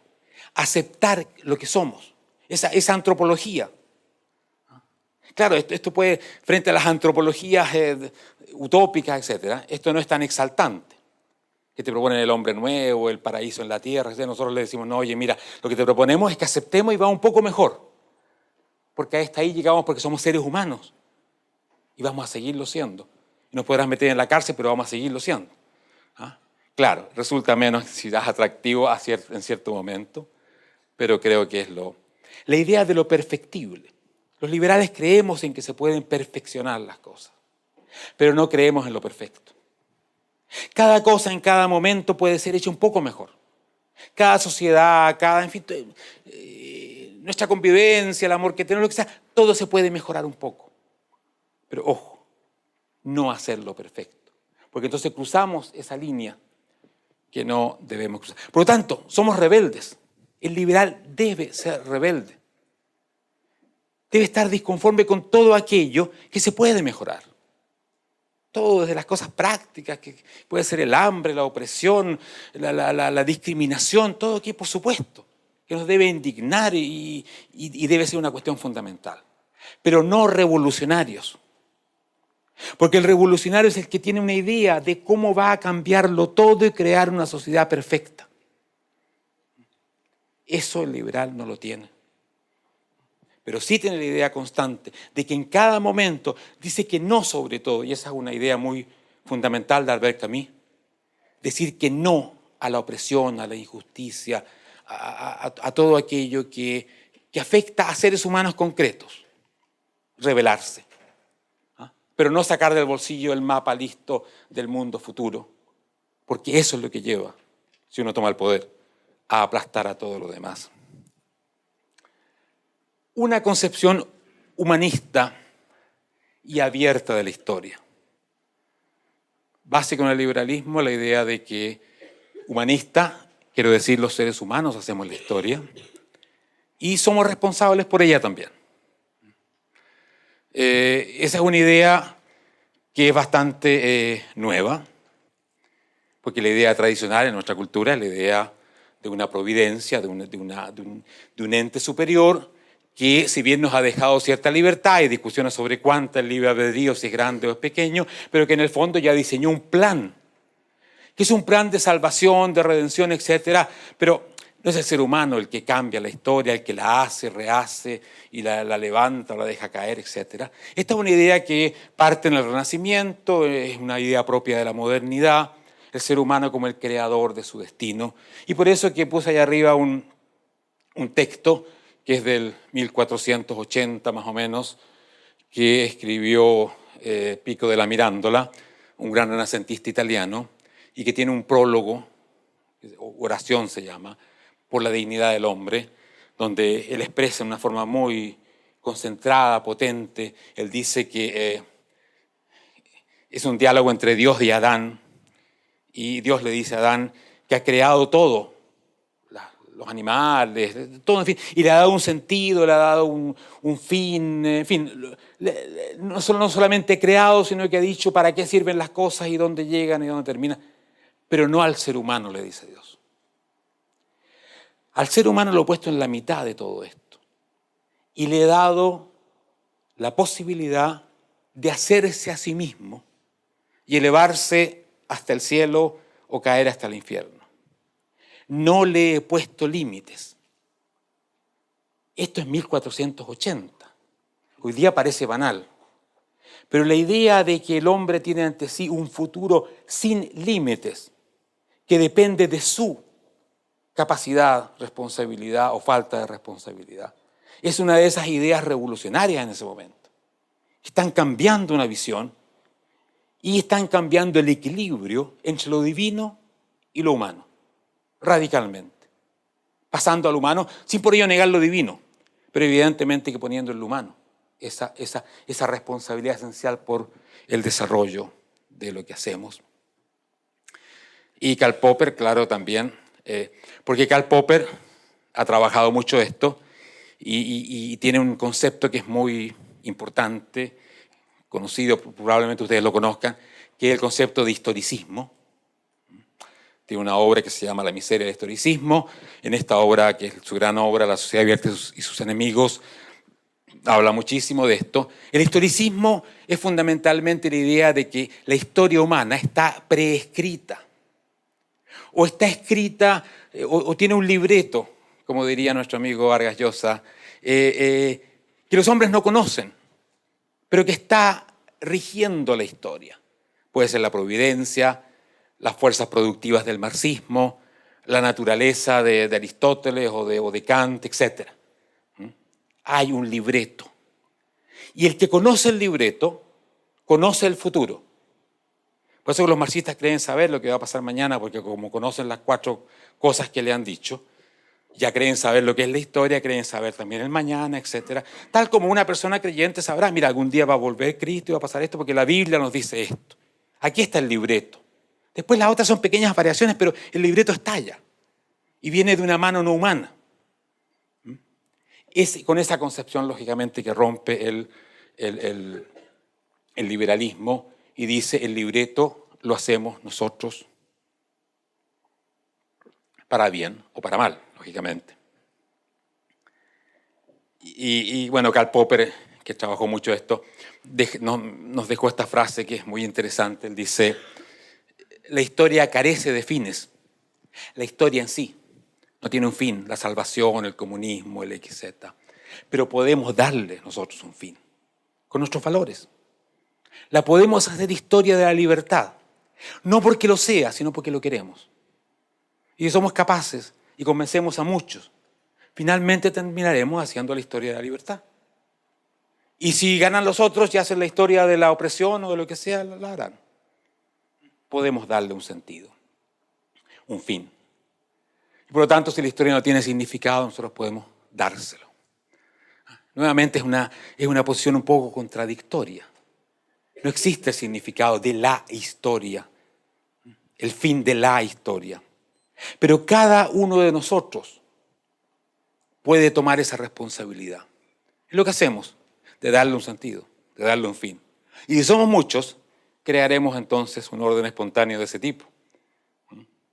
Aceptar lo que somos, esa antropología. Claro, esto puede, frente a las antropologías utópicas, etc., esto no es tan exaltante, que te proponen el hombre nuevo, el paraíso en la tierra. Nosotros le decimos, no, oye, mira, lo que te proponemos es que aceptemos y va un poco mejor, porque hasta ahí llegamos porque somos seres humanos y vamos a seguirlo siendo. Y nos podrás meter en la cárcel, pero vamos a seguirlo siendo. Claro, resulta menos quizás atractivo en cierto momento, pero creo que es la idea de lo perfectible. Los liberales creemos en que se pueden perfeccionar las cosas, pero no creemos en lo perfecto. Cada cosa en cada momento puede ser hecha un poco mejor. Cada sociedad, en fin, nuestra convivencia, el amor que tenemos, lo que sea, todo se puede mejorar un poco. Pero ojo, no hacerlo perfecto, porque entonces cruzamos esa línea que no debemos cruzar. Por lo tanto, somos rebeldes. El liberal debe ser rebelde. Debe estar disconforme con todo aquello que se puede mejorar. Todo desde las cosas prácticas, que puede ser el hambre, la opresión, la discriminación, todo que por supuesto que nos debe indignar y debe ser una cuestión fundamental. Pero no revolucionarios. Porque el revolucionario es el que tiene una idea de cómo va a cambiarlo todo y crear una sociedad perfecta. Eso el liberal no lo tiene. Pero sí tiene la idea constante de que en cada momento dice que no sobre todo, y esa es una idea muy fundamental de Albert Camus, decir que no a la opresión, a la injusticia, a todo aquello que afecta a seres humanos concretos, rebelarse. Pero no sacar del bolsillo el mapa listo del mundo futuro, porque eso es lo que lleva, si uno toma el poder, a aplastar a todo lo demás. Una concepción humanista y abierta de la historia. Básico en el liberalismo la idea de que humanista, quiero decir los seres humanos hacemos la historia, y somos responsables por ella también. Esa es una idea que es bastante nueva, porque la idea tradicional en nuestra cultura es la idea de una providencia, de un ente superior, que si bien nos ha dejado cierta libertad, hay discusiones sobre cuánto el libre albedrío, si es grande o es pequeño, pero que en el fondo ya diseñó un plan, que es un plan de salvación, de redención, etc., pero no es el ser humano el que cambia la historia, el que la hace, rehace y la levanta, la deja caer, etc. Esta es una idea que parte en el Renacimiento, es una idea propia de la modernidad, el ser humano como el creador de su destino. Y por eso que puse ahí arriba un texto que es del 1480 más o menos, que escribió Pico della Mirandola, un gran renacentista italiano, y que tiene un prólogo, oración se llama, por la dignidad del hombre, donde él expresa de una forma muy concentrada, potente. Él dice que es un diálogo entre Dios y Adán, y Dios le dice a Adán que ha creado todo, los animales, todo, en fin, y le ha dado un sentido, le ha dado un fin, en fin, no solamente creado, sino que ha dicho para qué sirven las cosas y dónde llegan y dónde terminan, pero no al ser humano, le dice Dios. al ser humano lo he puesto en la mitad de todo esto y le he dado la posibilidad de hacerse a sí mismo y elevarse hasta el cielo o caer hasta el infierno. No le he puesto límites. Esto es 1480. Hoy día parece banal. Pero la idea de que el hombre tiene ante sí un futuro sin límites, que depende de su capacidad, responsabilidad o falta de responsabilidad, es una de esas ideas revolucionarias en ese momento. Están cambiando una visión y están cambiando el equilibrio entre lo divino y lo humano, radicalmente. Pasando al humano, sin por ello negar lo divino, pero evidentemente que poniendo en lo humano esa responsabilidad esencial por el desarrollo de lo que hacemos. Y Karl Popper, claro, también, porque Karl Popper ha trabajado mucho esto y tiene un concepto que es muy importante, conocido, probablemente ustedes lo conozcan, que es el concepto de historicismo. Tiene una obra que se llama La miseria del historicismo. En esta obra, que es su gran obra, La sociedad abierta y sus enemigos, habla muchísimo de esto. El historicismo es fundamentalmente la idea de que la historia humana está preescrita, o está escrita, o tiene un libreto, como diría nuestro amigo Vargas Llosa, que los hombres no conocen, pero que está rigiendo la historia. Puede ser la providencia, las fuerzas productivas del marxismo, la naturaleza de Aristóteles o de Kant, etc. Hay un libreto. Y el que conoce el libreto, conoce el futuro. Por eso los marxistas creen saber lo que va a pasar mañana, porque como conocen las 4 cosas que le han dicho, ya creen saber lo que es la historia, creen saber también el mañana, etc. Tal como una persona creyente sabrá, mira, algún día va a volver Cristo y va a pasar esto porque la Biblia nos dice esto. Aquí está el libreto. Después las otras son pequeñas variaciones, pero el libreto estalla y viene de una mano no humana. Es con esa concepción, lógicamente, que rompe el liberalismo y dice el libreto lo hacemos nosotros para bien o para mal, lógicamente. Y bueno, Karl Popper, que trabajó mucho esto, nos dejó esta frase que es muy interesante. Él dice, la historia carece de fines. La historia en sí no tiene un fin, la salvación, el comunismo, el XZ. Pero podemos darle nosotros un fin, con nuestros valores. La podemos hacer historia de la libertad, no porque lo sea, sino porque lo queremos. Y si somos capaces y convencemos a muchos, finalmente terminaremos haciendo la historia de la libertad. Y si ganan los otros y hacen la historia de la opresión o de lo que sea, la harán. Podemos darle un sentido, un fin. Y por lo tanto, si la historia no tiene significado, nosotros podemos dárselo. Nuevamente es una posición un poco contradictoria. No existe el significado de la historia, el fin de la historia. Pero cada uno de nosotros puede tomar esa responsabilidad. Es lo que hacemos, de darle un sentido, de darle un fin. Y si somos muchos, crearemos entonces un orden espontáneo de ese tipo.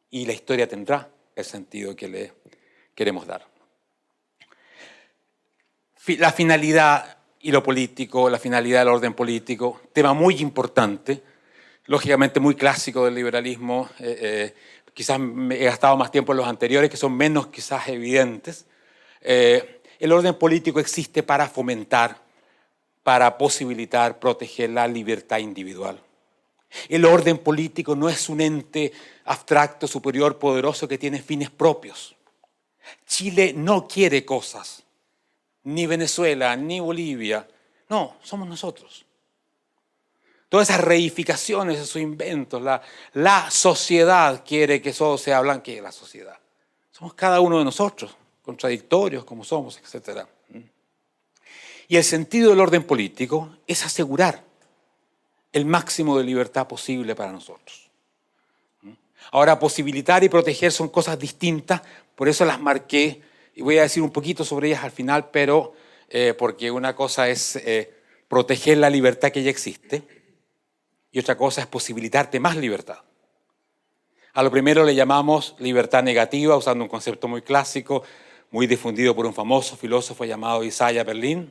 Y la historia tendrá el sentido que le queremos dar. La finalidad y lo político, la finalidad del orden político, tema muy importante, lógicamente muy clásico del liberalismo. Quizás he gastado más tiempo en los anteriores, que son menos quizás evidentes. El orden político existe para fomentar, para posibilitar, proteger la libertad individual. El orden político no es un ente abstracto, superior, poderoso que tiene fines propios. Chile no quiere cosas, ni Venezuela, ni Bolivia. No, somos nosotros. Todas esas reificaciones, esos inventos, la sociedad quiere que todo sea blanco. ¿Qué es la sociedad? Somos cada uno de nosotros, contradictorios como somos, etc. Y el sentido del orden político es asegurar el máximo de libertad posible para nosotros. Ahora, posibilitar y proteger son cosas distintas, por eso las marqué, y voy a decir un poquito sobre ellas al final, pero porque una cosa es proteger la libertad que ya existe, y otra cosa es posibilitarte más libertad. A lo primero le llamamos libertad negativa, usando un concepto muy clásico, muy difundido por un famoso filósofo llamado Isaiah Berlin,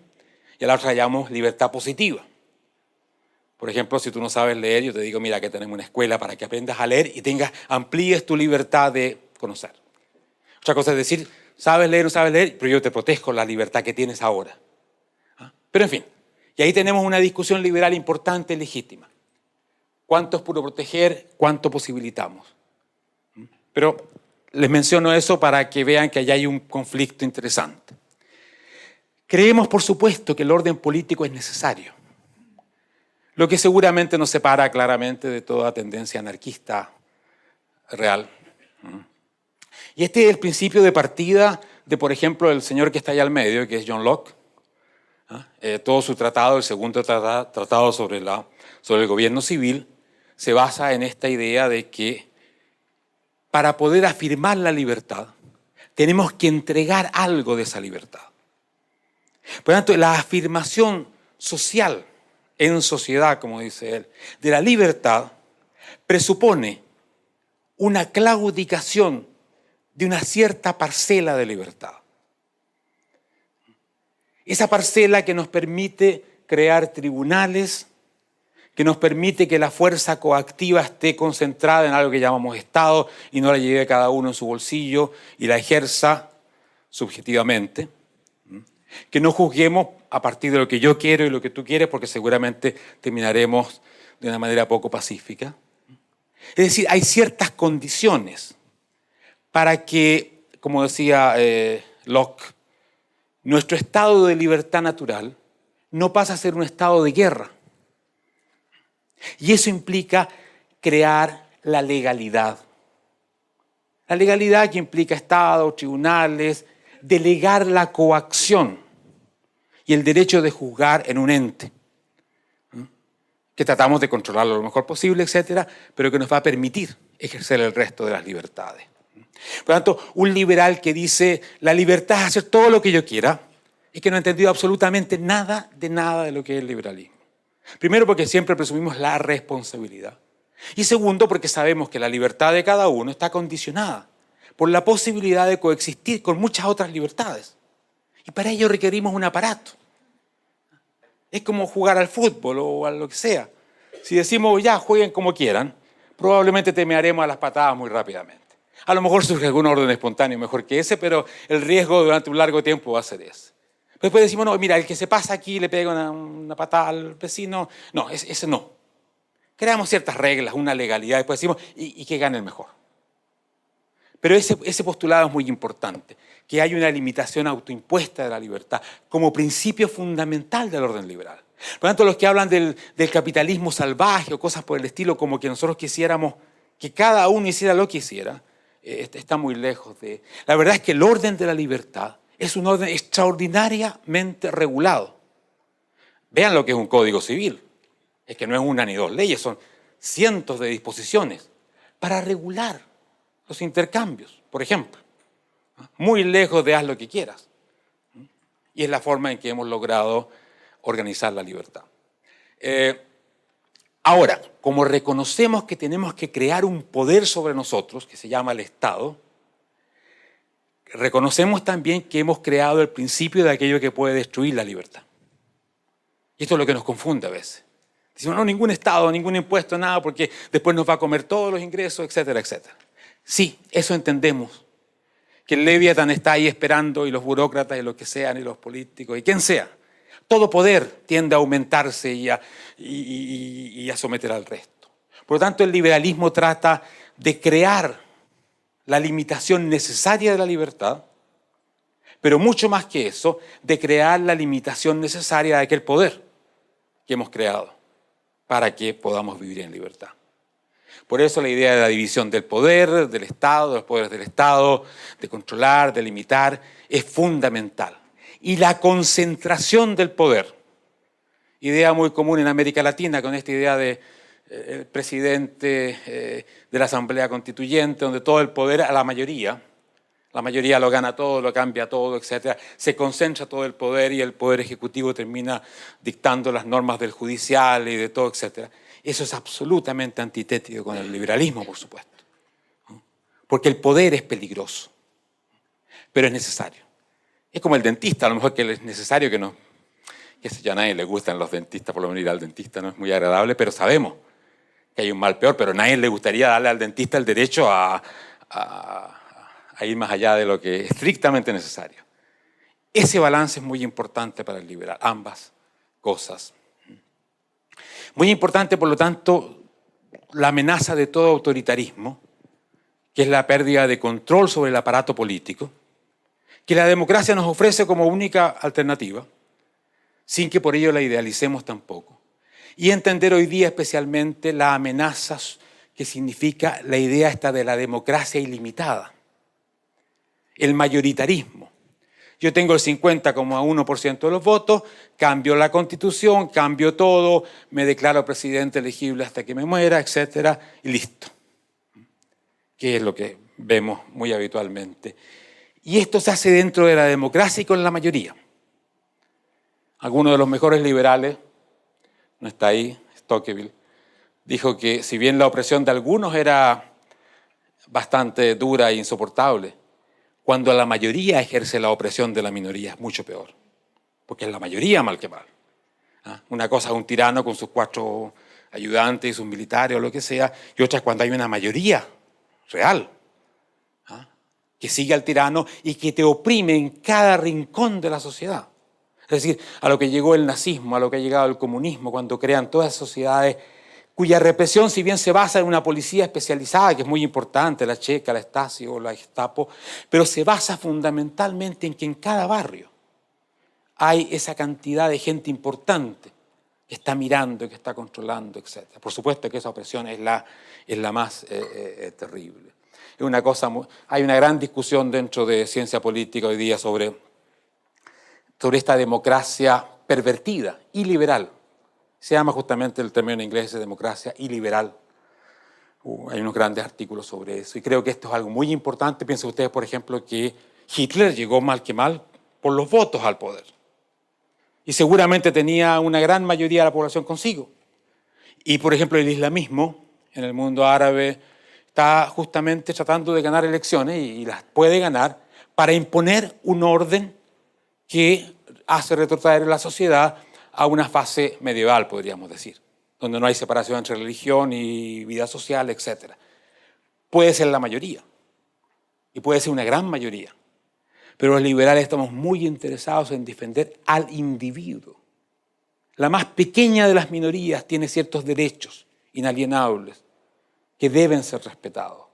y a la otra la llamamos libertad positiva. Por ejemplo, si tú no sabes leer, yo te digo, mira, que tenemos una escuela para que aprendas a leer y amplíes tu libertad de conocer. Otra cosa es decir, sabes leer o no sabes leer, pero yo te protejo la libertad que tienes ahora. Pero en fin, y ahí tenemos una discusión liberal importante, legítima. ¿Cuánto es puro proteger? ¿Cuánto posibilitamos? Pero les menciono eso para que vean que allá hay un conflicto interesante. Creemos, por supuesto, que el orden político es necesario, lo que seguramente nos separa claramente de toda tendencia anarquista real. Y este es el principio de partida de, por ejemplo, el señor que está allá al medio, que es John Locke. Todo su tratado, el segundo tratado sobre el gobierno civil, se basa en esta idea de que para poder afirmar la libertad, tenemos que entregar algo de esa libertad. Por lo tanto, la afirmación social en sociedad, como dice él, de la libertad, presupone una claudicación de una cierta parcela de libertad. Esa parcela que nos permite crear tribunales, que nos permite que la fuerza coactiva esté concentrada en algo que llamamos Estado y no la lleve cada uno en su bolsillo y la ejerza subjetivamente. Que no juzguemos a partir de lo que yo quiero y lo que tú quieres, porque seguramente terminaremos de una manera poco pacífica. Es decir, hay ciertas condiciones para que, como decía Locke, nuestro estado de libertad natural no pasa a ser un estado de guerra. Y eso implica crear la legalidad. La legalidad que implica estados, tribunales, delegar la coacción y el derecho de juzgar en un ente, que tratamos de controlarlo lo mejor posible, etcétera, pero que nos va a permitir ejercer el resto de las libertades. Por lo tanto, un liberal que dice la libertad es hacer todo lo que yo quiera, es que no ha entendido absolutamente nada de lo que es el liberalismo. Primero, porque siempre presumimos la responsabilidad. Y segundo, porque sabemos que la libertad de cada uno está condicionada por la posibilidad de coexistir con muchas otras libertades. Y para ello requerimos un aparato. Es como jugar al fútbol o a lo que sea. Si decimos, ya, jueguen como quieran, probablemente terminaremos a las patadas muy rápidamente. A lo mejor surge algún orden espontáneo mejor que ese, pero el riesgo durante un largo tiempo va a ser ese. Después decimos, no, mira, el que se pasa aquí le pega una patada al vecino. No, ese no. Creamos ciertas reglas, una legalidad, después decimos, y que gane el mejor. Pero ese postulado es muy importante, que hay una limitación autoimpuesta de la libertad como principio fundamental del orden liberal. Por lo tanto, los que hablan del capitalismo salvaje o cosas por el estilo, como que nosotros quisiéramos que cada uno hiciera lo que hiciera, está muy lejos de... La verdad es que el orden de la libertad es un orden extraordinariamente regulado. Vean lo que es un código civil. Es que no es una ni dos leyes, son cientos de disposiciones para regular los intercambios, por ejemplo. Muy lejos de haz lo que quieras. Y es la forma en que hemos logrado organizar la libertad. Ahora, como reconocemos que tenemos que crear un poder sobre nosotros, que se llama el Estado, reconocemos también que hemos creado el principio de aquello que puede destruir la libertad. Y esto es lo que nos confunde a veces. Decimos, no, ningún Estado, ningún impuesto, nada, porque después nos va a comer todos los ingresos, etcétera, etcétera. Sí, eso entendemos. Que el Leviatán está ahí esperando, y los burócratas, y los que sean, y los políticos, y quien sea. Todo poder tiende a aumentarse y a someter al resto. Por lo tanto, el liberalismo trata de crear la limitación necesaria de la libertad, pero mucho más que eso, de crear la limitación necesaria de aquel poder que hemos creado para que podamos vivir en libertad. Por eso la idea de la división del poder, del Estado, de los poderes del Estado, de controlar, de limitar, es fundamental. Y la concentración del poder, idea muy común en América Latina, con esta idea de el presidente de la Asamblea Constituyente, donde todo el poder a la mayoría lo gana todo, lo cambia todo, etc. Se concentra todo el poder y el poder ejecutivo termina dictando las normas del judicial y de todo, etc. Eso es absolutamente antitético con el liberalismo, por supuesto. porque el poder es peligroso, pero es necesario. Es como el dentista, a lo mejor que es necesario que no, que sé yo, a nadie le gustan los dentistas, por lo menos ir al dentista no es muy agradable, pero sabemos que hay un mal peor, pero a nadie le gustaría darle al dentista el derecho a ir más allá de lo que es estrictamente necesario. Ese balance es muy importante para el liberal, ambas cosas. Muy importante, por lo tanto, la amenaza de todo autoritarismo, que es la pérdida de control sobre el aparato político, que la democracia nos ofrece como única alternativa, sin que por ello la idealicemos tampoco. Y entender hoy día especialmente la amenaza que significa la idea esta de la democracia ilimitada, el mayoritarismo. Yo tengo el 50,1% de los votos, cambio la Constitución, cambio todo, me declaro presidente elegible hasta que me muera, etcétera, y listo. Que es lo que vemos muy habitualmente. Y esto se hace dentro de la democracia y con la mayoría. Algunos de los mejores liberales, no está ahí, Tocqueville, dijo que si bien la opresión de algunos era bastante dura e insoportable, cuando la mayoría ejerce la opresión de la minoría es mucho peor, porque es la mayoría mal que mal. Una cosa es un tirano con sus 4 ayudantes y sus militares o lo que sea, y otra es cuando hay una mayoría real que sigue al tirano y que te oprime en cada rincón de la sociedad. Es decir, a lo que llegó el nazismo, a lo que ha llegado el comunismo, cuando crean todas esas sociedades cuya represión, si bien se basa en una policía especializada, que es muy importante, la Checa, la Stasi o la Gestapo, pero se basa fundamentalmente en que en cada barrio hay esa cantidad de gente importante que está mirando, que está controlando, etc. Por supuesto que esa opresión es la más terrible. Es una cosa hay una gran discusión dentro de ciencia política hoy día sobre esta democracia pervertida y liberal. Se llama justamente el término en inglés de democracia iliberal. Hay unos grandes artículos sobre eso. Y creo que esto es algo muy importante. Piensen ustedes, por ejemplo, que Hitler llegó mal que mal por los votos al poder. Y seguramente tenía una gran mayoría de la población consigo. Y, por ejemplo, el islamismo en el mundo árabe está justamente tratando de ganar elecciones y las puede ganar para imponer un orden que hace retrotraer a la sociedad a una fase medieval, podríamos decir, donde no hay separación entre religión y vida social, etc. Puede ser la mayoría, y puede ser una gran mayoría, pero los liberales estamos muy interesados en defender al individuo. La más pequeña de las minorías tiene ciertos derechos inalienables que deben ser respetados.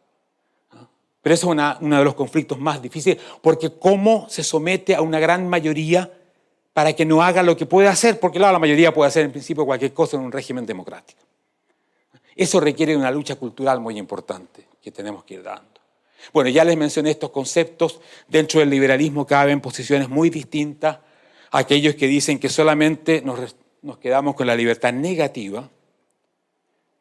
Pero eso es uno de los conflictos más difíciles, porque ¿cómo se somete a una gran mayoría para que no haga lo que puede hacer? Porque claro, la mayoría puede hacer en principio cualquier cosa en un régimen democrático. Eso requiere una lucha cultural muy importante que tenemos que ir dando. Bueno, ya les mencioné estos conceptos. Dentro del liberalismo caben posiciones muy distintas a aquellos que dicen que solamente nos quedamos con la libertad negativa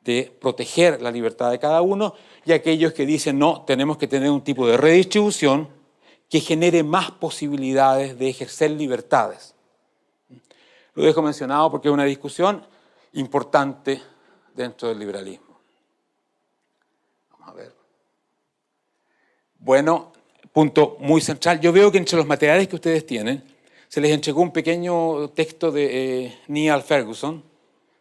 de proteger la libertad de cada uno, y aquellos que dicen no, tenemos que tener un tipo de redistribución que genere más posibilidades de ejercer libertades. Lo dejo mencionado porque es una discusión importante dentro del liberalismo. Vamos a ver. Bueno, punto muy central. Yo veo que entre los materiales que ustedes tienen se les entregó un pequeño texto de Niall Ferguson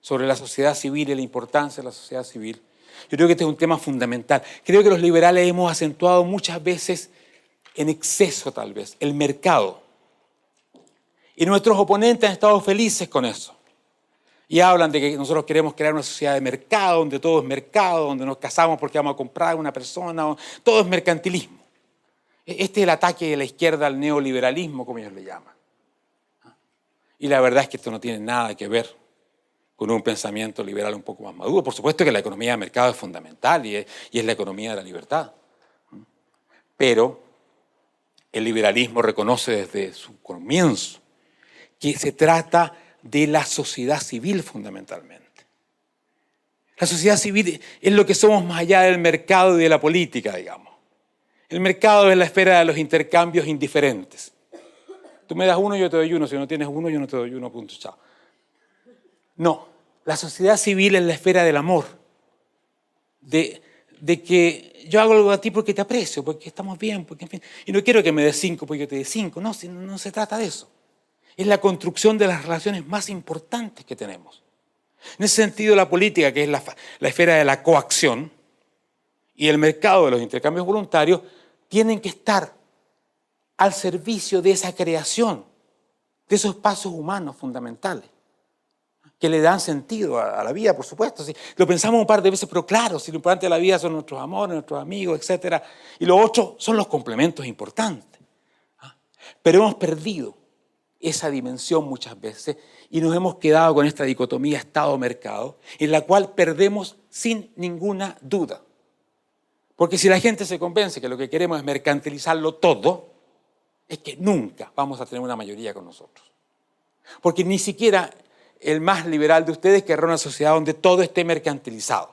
sobre la sociedad civil y la importancia de la sociedad civil. Yo creo que este es un tema fundamental. Creo que los liberales hemos acentuado muchas veces, en exceso tal vez, el mercado. Y nuestros oponentes han estado felices con eso. Y hablan de que nosotros queremos crear una sociedad de mercado, donde todo es mercado, donde nos casamos porque vamos a comprar a una persona, todo es mercantilismo. Este es el ataque de la izquierda al neoliberalismo, como ellos le llaman. Y la verdad es que esto no tiene nada que ver con un pensamiento liberal un poco más maduro. Por supuesto que la economía de mercado es fundamental y es la economía de la libertad. Pero el liberalismo reconoce desde su comienzo que se trata de la sociedad civil fundamentalmente. La sociedad civil es lo que somos más allá del mercado y de la política, digamos. El mercado es la esfera de los intercambios indiferentes. Tú me das uno, yo te doy uno. Si no tienes uno, yo no te doy uno, punto, chao. No, la sociedad civil es la esfera del amor, de que yo hago algo a ti porque te aprecio, porque estamos bien, porque en fin. Y no quiero que me des 5 porque yo te dé 5. No, no se trata de eso. Es la construcción de las relaciones más importantes que tenemos. En ese sentido, la política, que es la esfera de la coacción, y el mercado de los intercambios voluntarios, tienen que estar al servicio de esa creación, de esos espacios humanos fundamentales, que le dan sentido a la vida, por supuesto. Sí, lo pensamos un par de veces, pero claro, si lo importante de la vida son nuestros amores, nuestros amigos, etc. Y lo otro son los complementos importantes. Pero hemos perdido esa dimensión muchas veces y nos hemos quedado con esta dicotomía Estado-mercado, en la cual perdemos sin ninguna duda. Porque si la gente se convence que lo que queremos es mercantilizarlo todo, es que nunca vamos a tener una mayoría con nosotros. Porque ni siquiera el más liberal de ustedes querrá una sociedad donde todo esté mercantilizado.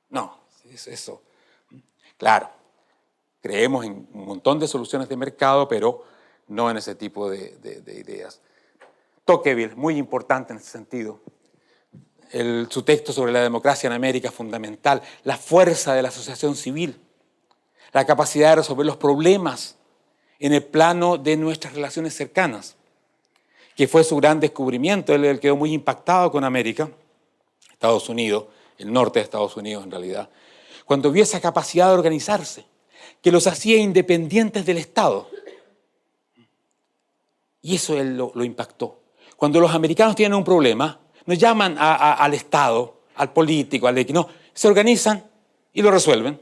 No, eso. Claro, creemos en un montón de soluciones de mercado, pero no en ese tipo de ideas. Tocqueville, muy importante en ese sentido. Su texto sobre la democracia en América es fundamental. La fuerza de la asociación civil, la capacidad de resolver los problemas en el plano de nuestras relaciones cercanas, que fue su gran descubrimiento. Él quedó muy impactado con América, Estados Unidos, el norte de Estados Unidos en realidad, cuando vio esa capacidad de organizarse, que los hacía independientes del Estado. Y eso él lo impactó. Cuando los americanos tienen un problema, no llaman al Estado, al político, al no, se organizan y lo resuelven.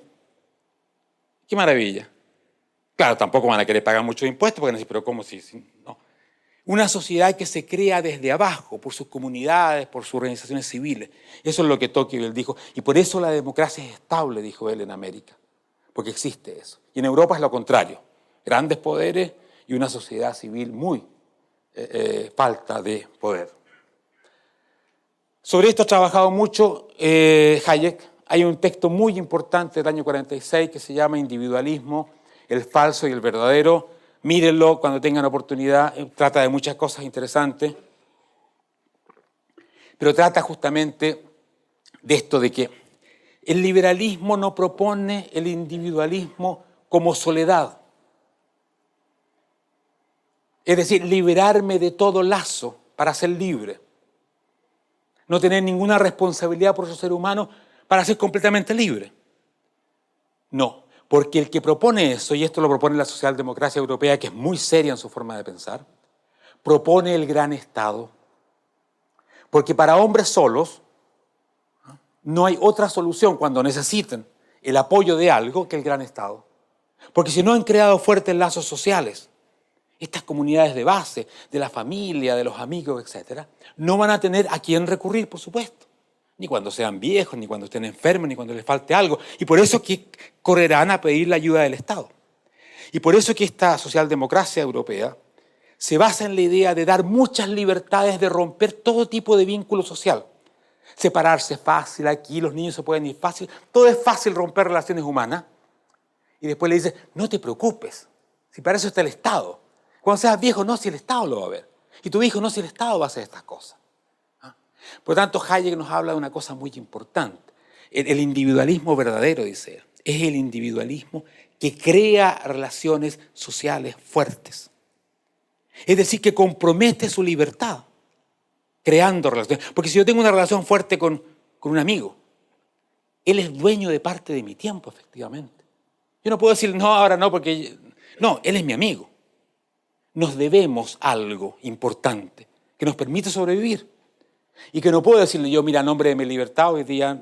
¡Qué maravilla! Claro, tampoco van a querer pagar muchos impuestos, porque no, pero ¿cómo si no? Una sociedad que se crea desde abajo, por sus comunidades, por sus organizaciones civiles. Eso es lo que Tocqueville dijo. Y por eso la democracia es estable, dijo él, en América. Porque existe eso. Y en Europa es lo contrario. Grandes poderes y una sociedad civil muy falta de poder. Sobre esto ha trabajado mucho Hayek. Hay un texto muy importante del año 46 que se llama Individualismo, el falso y el verdadero. Mírenlo cuando tengan oportunidad. Trata de muchas cosas interesantes. Pero trata justamente de esto de que el liberalismo no propone el individualismo como soledad. Es decir, liberarme de todo lazo para ser libre. No tener ninguna responsabilidad por su ser humano para ser completamente libre. No, porque el que propone eso, y esto lo propone la socialdemocracia europea, que es muy seria en su forma de pensar, propone el gran Estado. Porque para hombres solos no hay otra solución cuando necesiten el apoyo de algo que el gran Estado. Porque si no han creado fuertes lazos sociales, estas comunidades de base, de la familia, de los amigos, etc., no van a tener a quién recurrir, por supuesto. Ni cuando sean viejos, ni cuando estén enfermos, ni cuando les falte algo. Y por eso que correrán a pedir la ayuda del Estado. Y por eso que esta socialdemocracia europea se basa en la idea de dar muchas libertades, de romper todo tipo de vínculo social. Separarse es fácil, aquí los niños se pueden ir fácil, todo es fácil romper relaciones humanas. Y después le dice, no te preocupes, si para eso está el Estado. Cuando seas viejo, no, si el Estado lo va a ver. Y tu hijo, no, si el Estado va a hacer estas cosas. Por lo tanto, Hayek nos habla de una cosa muy importante. El individualismo verdadero, dice él, es el individualismo que crea relaciones sociales fuertes. Es decir, que compromete su libertad creando relaciones. Porque si yo tengo una relación fuerte con un amigo, él es dueño de parte de mi tiempo, efectivamente. Yo no puedo decir, no, ahora no, porque... No, él es mi amigo. Nos debemos algo importante que nos permite sobrevivir. Y que no puedo decirle yo, mira, a nombre de mi libertad, hoy día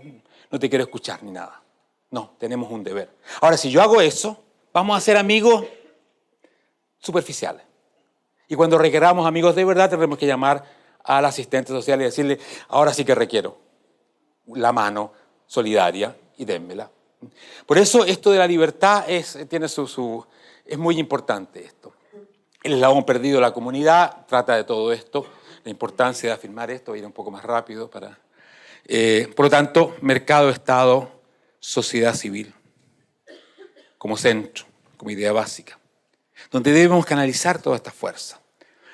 no te quiero escuchar ni nada. No, tenemos un deber. Ahora, si yo hago eso, vamos a ser amigos superficiales. Y cuando requeramos amigos de verdad, tendremos que llamar al asistente social y decirle, ahora sí que requiero la mano solidaria y dénmela. Por eso esto de la libertad es muy importante esto. El eslabón perdido de la comunidad trata de todo esto, la importancia de afirmar esto, voy a ir un poco más rápido para... por lo tanto, mercado, Estado, sociedad civil, como centro, como idea básica, donde debemos canalizar toda esta fuerza.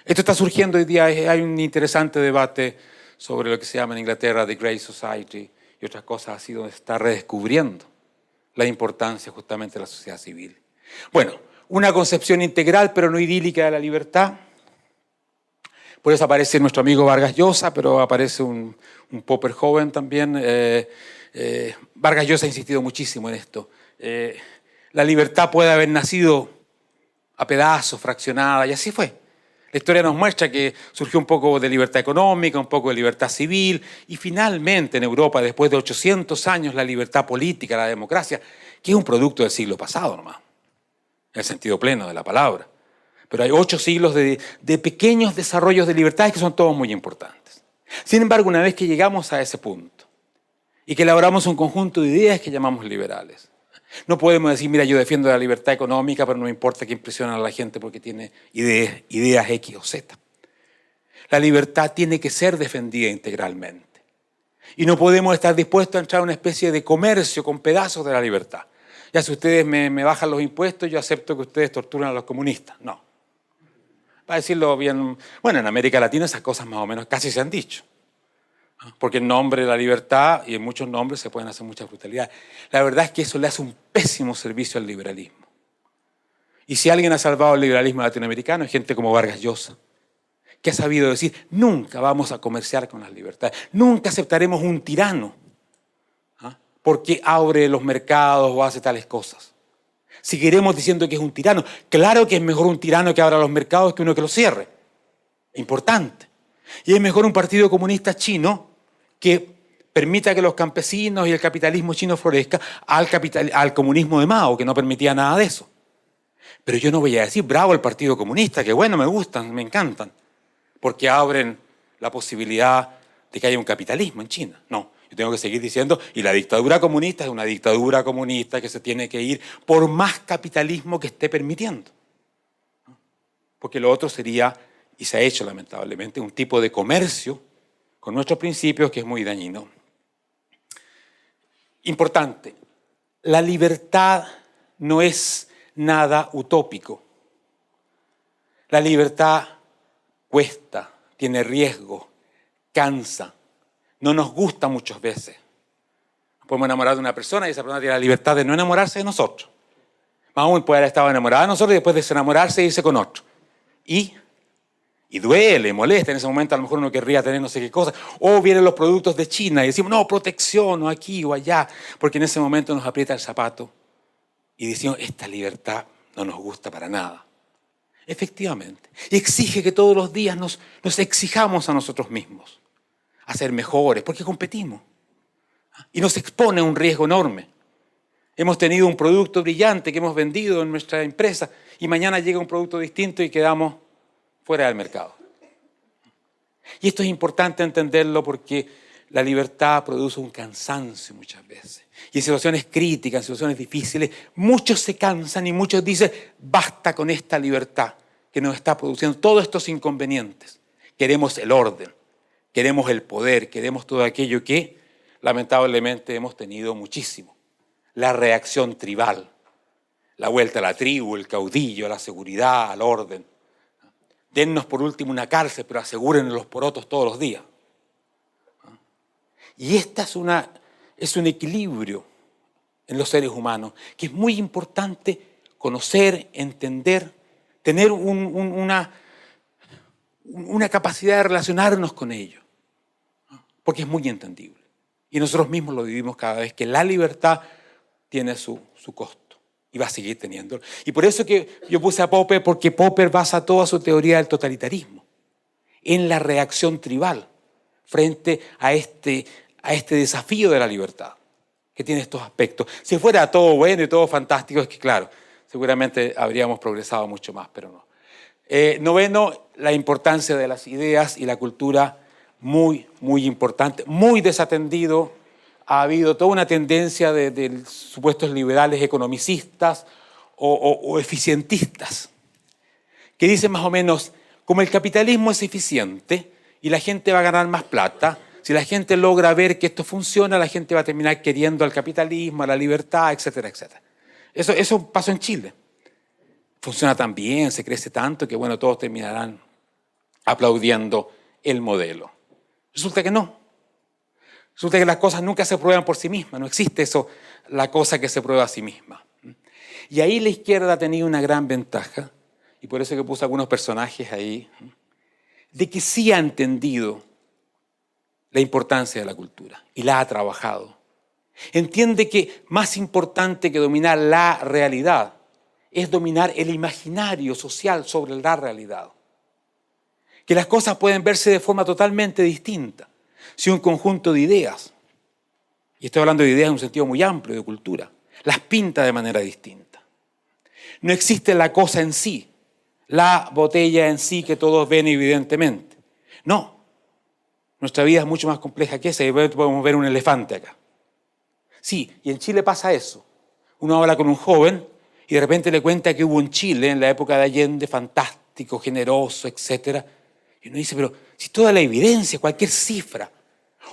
Esto está surgiendo hoy día, hay un interesante debate sobre lo que se llama en Inglaterra The Great Society y otras cosas así, donde se está redescubriendo la importancia justamente de la sociedad civil. Bueno, una concepción integral pero no idílica de la libertad. Por eso aparece nuestro amigo Vargas Llosa, pero aparece un Popper joven también. Vargas Llosa ha insistido muchísimo en esto. La libertad puede haber nacido a pedazos, fraccionada, y así fue. La historia nos muestra que surgió un poco de libertad económica, un poco de libertad civil, y finalmente en Europa, después de 800 años, la libertad política, la democracia, que es un producto del siglo pasado nomás, en el sentido pleno de la palabra. Pero hay 8 siglos de pequeños desarrollos de libertades que son todos muy importantes. Sin embargo, una vez que llegamos a ese punto y que elaboramos un conjunto de ideas que llamamos liberales, no podemos decir, mira, yo defiendo la libertad económica, pero no me importa que impresionen a la gente porque tiene ideas X o Z. La libertad tiene que ser defendida integralmente. Y no podemos estar dispuestos a entrar a una especie de comercio con pedazos de la libertad. Ya si ustedes me bajan los impuestos, yo acepto que ustedes torturan a los comunistas. No. Para decirlo bien, bueno, en América Latina esas cosas más o menos casi se han dicho. Porque en nombre de la libertad y en muchos nombres se pueden hacer muchas brutalidades. La verdad es que eso le hace un pésimo servicio al liberalismo. Y si alguien ha salvado el liberalismo latinoamericano es gente como Vargas Llosa, que ha sabido decir, nunca vamos a comerciar con las libertades, nunca aceptaremos un tirano porque abre los mercados o hace tales cosas. Seguiremos diciendo que es un tirano. Claro que es mejor un tirano que abra los mercados que uno que los cierre. Importante. Y es mejor un partido comunista chino que permita que los campesinos y el capitalismo chino florezca al comunismo de Mao, que no permitía nada de eso. Pero yo no voy a decir, bravo el Partido Comunista, que bueno, me gustan, me encantan, porque abren la posibilidad de que haya un capitalismo en China. No, yo tengo que seguir diciendo, y la dictadura comunista es una dictadura comunista que se tiene que ir por más capitalismo que esté permitiendo. Porque lo otro sería, y se ha hecho lamentablemente, un tipo de comercio con nuestros principios que es muy dañino. Importante, la libertad no es nada utópico. La libertad cuesta, tiene riesgo, cansa, no nos gusta muchas veces. Nos podemos enamorar de una persona y esa persona tiene la libertad de no enamorarse de nosotros. Más aún puede haber estado enamorada de nosotros y después desenamorarse e irse con otro. Y duele, molesta, en ese momento a lo mejor uno querría tener no sé qué cosa, o vienen los productos de China y decimos, no, protección, o aquí o allá, porque en ese momento nos aprieta el zapato y decimos, esta libertad no nos gusta para nada. Efectivamente, y exige que todos los días nos exijamos a nosotros mismos, a ser mejores, porque competimos, y nos expone a un riesgo enorme. Hemos tenido un producto brillante que hemos vendido en nuestra empresa y mañana llega un producto distinto y quedamos fuera del mercado. Y esto es importante entenderlo porque la libertad produce un cansancio muchas veces. Y en situaciones críticas, en situaciones difíciles, muchos se cansan y muchos dicen, basta con esta libertad que nos está produciendo todos estos inconvenientes. Queremos el orden, queremos el poder, queremos todo aquello que lamentablemente hemos tenido muchísimo. La reacción tribal, la vuelta a la tribu, el caudillo, a la seguridad, al orden. Dennos por último una cárcel, pero asegúrenos los porotos todos los días. Y esta es un equilibrio en los seres humanos que es muy importante conocer, entender, tener una capacidad de relacionarnos con ellos, porque es muy entendible. Y nosotros mismos lo vivimos cada vez que la libertad tiene su costo. Y va a seguir teniéndolo. Y por eso que yo puse a Popper, porque Popper basa toda su teoría del totalitarismo en la reacción tribal frente a este desafío de la libertad, que tiene estos aspectos. Si fuera todo bueno y todo fantástico, es que claro, seguramente habríamos progresado mucho más, pero no. Noveno, la importancia de las ideas y la cultura, muy, muy importante, muy desatendido. Ha habido toda una tendencia de supuestos liberales economicistas o eficientistas, que dicen más o menos, como el capitalismo es eficiente y la gente va a ganar más plata, si la gente logra ver que esto funciona, la gente va a terminar queriendo al capitalismo, a la libertad, etcétera, etcétera. Eso pasó en Chile. Funciona tan bien, se crece tanto que bueno, todos terminarán aplaudiendo el modelo. Resulta que no. Resulta que las cosas nunca se prueban por sí mismas, no existe eso, la cosa que se prueba a sí misma. Y ahí la izquierda ha tenido una gran ventaja, y por eso que puse algunos personajes ahí, de que sí ha entendido la importancia de la cultura y la ha trabajado. Entiende que más importante que dominar la realidad es dominar el imaginario social sobre la realidad. Que las cosas pueden verse de forma totalmente distinta si un conjunto de ideas, y estoy hablando de ideas en un sentido muy amplio de cultura, las pinta de manera distinta. No existe la cosa en sí, la botella en sí que todos ven evidentemente. No, nuestra vida es mucho más compleja que esa y podemos ver un elefante acá. Sí, y en Chile pasa eso. Uno habla con un joven y de repente le cuenta que hubo en Chile, en la época de Allende, fantástico, generoso, etc. Y uno dice, pero si toda la evidencia, cualquier cifra.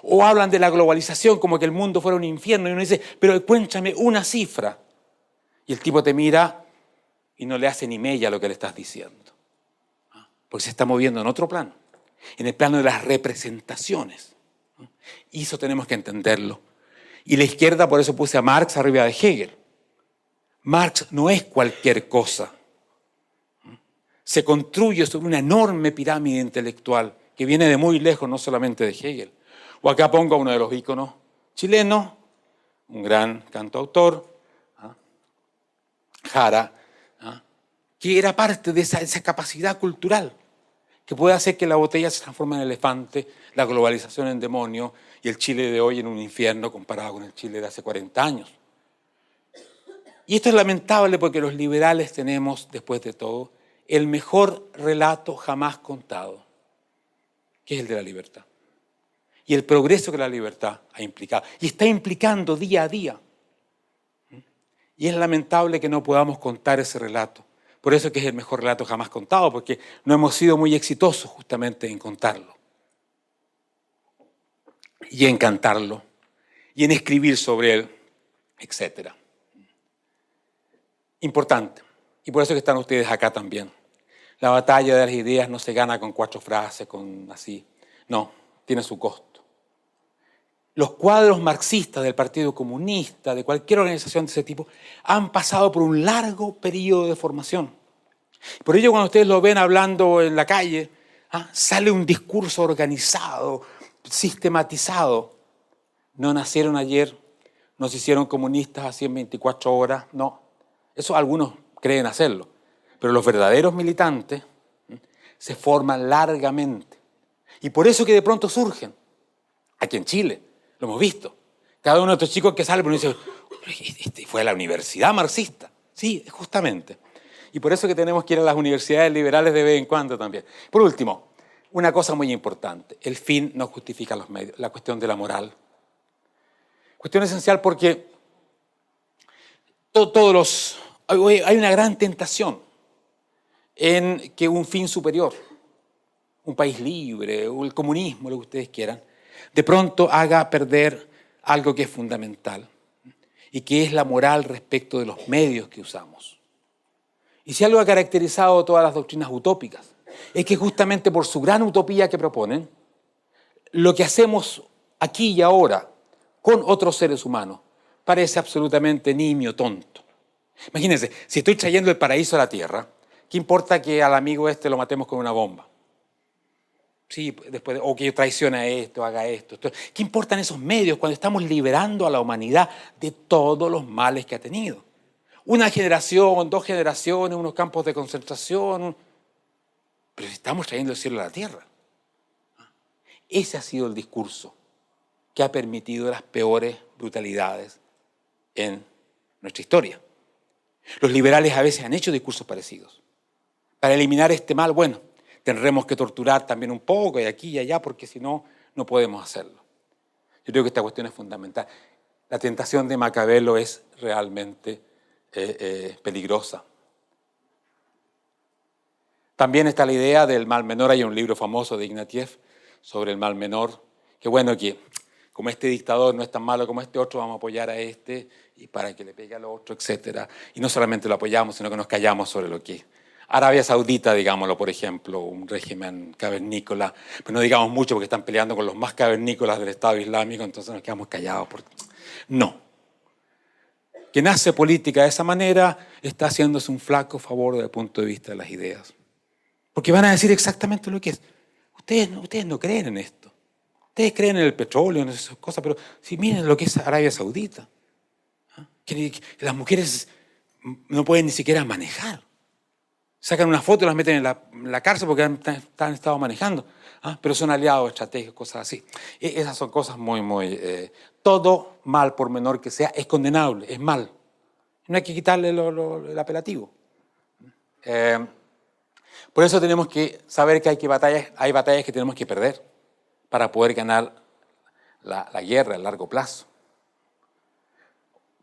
O hablan de la globalización como que el mundo fuera un infierno y uno dice, pero cuéntame una cifra. Y el tipo te mira y no le hace ni mella a lo que le estás diciendo. Porque se está moviendo en otro plano, en el plano de las representaciones. Y eso tenemos que entenderlo. Y la izquierda, por eso puse a Marx arriba de Hegel. Marx no es cualquier cosa. Se construye sobre una enorme pirámide intelectual que viene de muy lejos, no solamente de Hegel. O acá pongo a uno de los íconos chilenos, un gran cantautor, Jara, que era parte de esa capacidad cultural que puede hacer que la botella se transforme en elefante, la globalización en demonio y el Chile de hoy en un infierno comparado con el Chile de hace 40 años. Y esto es lamentable porque los liberales tenemos, después de todo, el mejor relato jamás contado, que es el de la libertad. Y el progreso que la libertad ha implicado. Y está implicando día a día. Y es lamentable que no podamos contar ese relato. Por eso es que es el mejor relato jamás contado, porque no hemos sido muy exitosos justamente en contarlo. Y en cantarlo. Y en escribir sobre él, etc. Importante. Y por eso es que están ustedes acá también. La batalla de las ideas no se gana con 4 frases, con así. No, tiene su costo. Los cuadros marxistas del Partido Comunista, de cualquier organización de ese tipo, han pasado por un largo periodo de formación. Por ello, cuando ustedes lo ven hablando en la calle, sale un discurso organizado, sistematizado. No nacieron ayer, no se hicieron comunistas así en 24 horas, no. Eso algunos creen hacerlo. Pero los verdaderos militantes se forman largamente. Y por eso que de pronto surgen. Aquí en Chile, lo hemos visto. Cada uno de estos chicos que sale, pero dice, este fue a la universidad marxista. Sí, justamente. Y por eso que tenemos que ir a las universidades liberales de vez en cuando también. Por último, una cosa muy importante. El fin no justifica los medios. La cuestión de la moral. Cuestión esencial porque hay una gran tentación en que un fin superior, un país libre, o el comunismo, lo que ustedes quieran, de pronto haga perder algo que es fundamental y que es la moral respecto de los medios que usamos. Y si algo ha caracterizado todas las doctrinas utópicas es que justamente por su gran utopía que proponen, lo que hacemos aquí y ahora con otros seres humanos parece absolutamente nimio, tonto. Imagínense, si estoy trayendo el paraíso a la tierra, ¿qué importa que al amigo este lo matemos con una bomba? Sí, después, o que traicione esto, haga esto. ¿Qué importan esos medios cuando estamos liberando a la humanidad de todos los males que ha tenido? Una generación, 2 generaciones, unos campos de concentración. Pero estamos trayendo el cielo a la tierra. Ese ha sido el discurso que ha permitido las peores brutalidades en nuestra historia. Los liberales a veces han hecho discursos parecidos. Para eliminar este mal, bueno, tendremos que torturar también un poco y aquí y allá, porque si no, no podemos hacerlo. Yo creo que esta cuestión es fundamental. La tentación de Maquiavelo es realmente peligrosa. También está la idea del mal menor. Hay un libro famoso de Ignatieff sobre el mal menor, que bueno, que como este dictador no es tan malo como este otro, vamos a apoyar a este y para que le pegue al otro, etc. Y no solamente lo apoyamos, sino que nos callamos sobre lo que Arabia Saudita, digámoslo, por ejemplo, un régimen cavernícola, pero no digamos mucho porque están peleando con los más cavernícolas del Estado Islámico, entonces nos quedamos callados. No. Quien hace política de esa manera está haciéndose un flaco favor desde el punto de vista de las ideas. Porque van a decir exactamente lo que es. Ustedes no creen en esto. Ustedes creen en el petróleo, en esas cosas, pero si miren lo que es Arabia Saudita. Que las mujeres no pueden ni siquiera manejar. Sacan una foto y las meten en la cárcel porque han estado manejando. Pero son aliados estratégicos, cosas así. Esas son cosas muy... todo mal, por menor que sea, es condenable, es mal. No hay que quitarle el apelativo. Por eso tenemos que saber que hay batallas que tenemos que perder para poder ganar la guerra a largo plazo.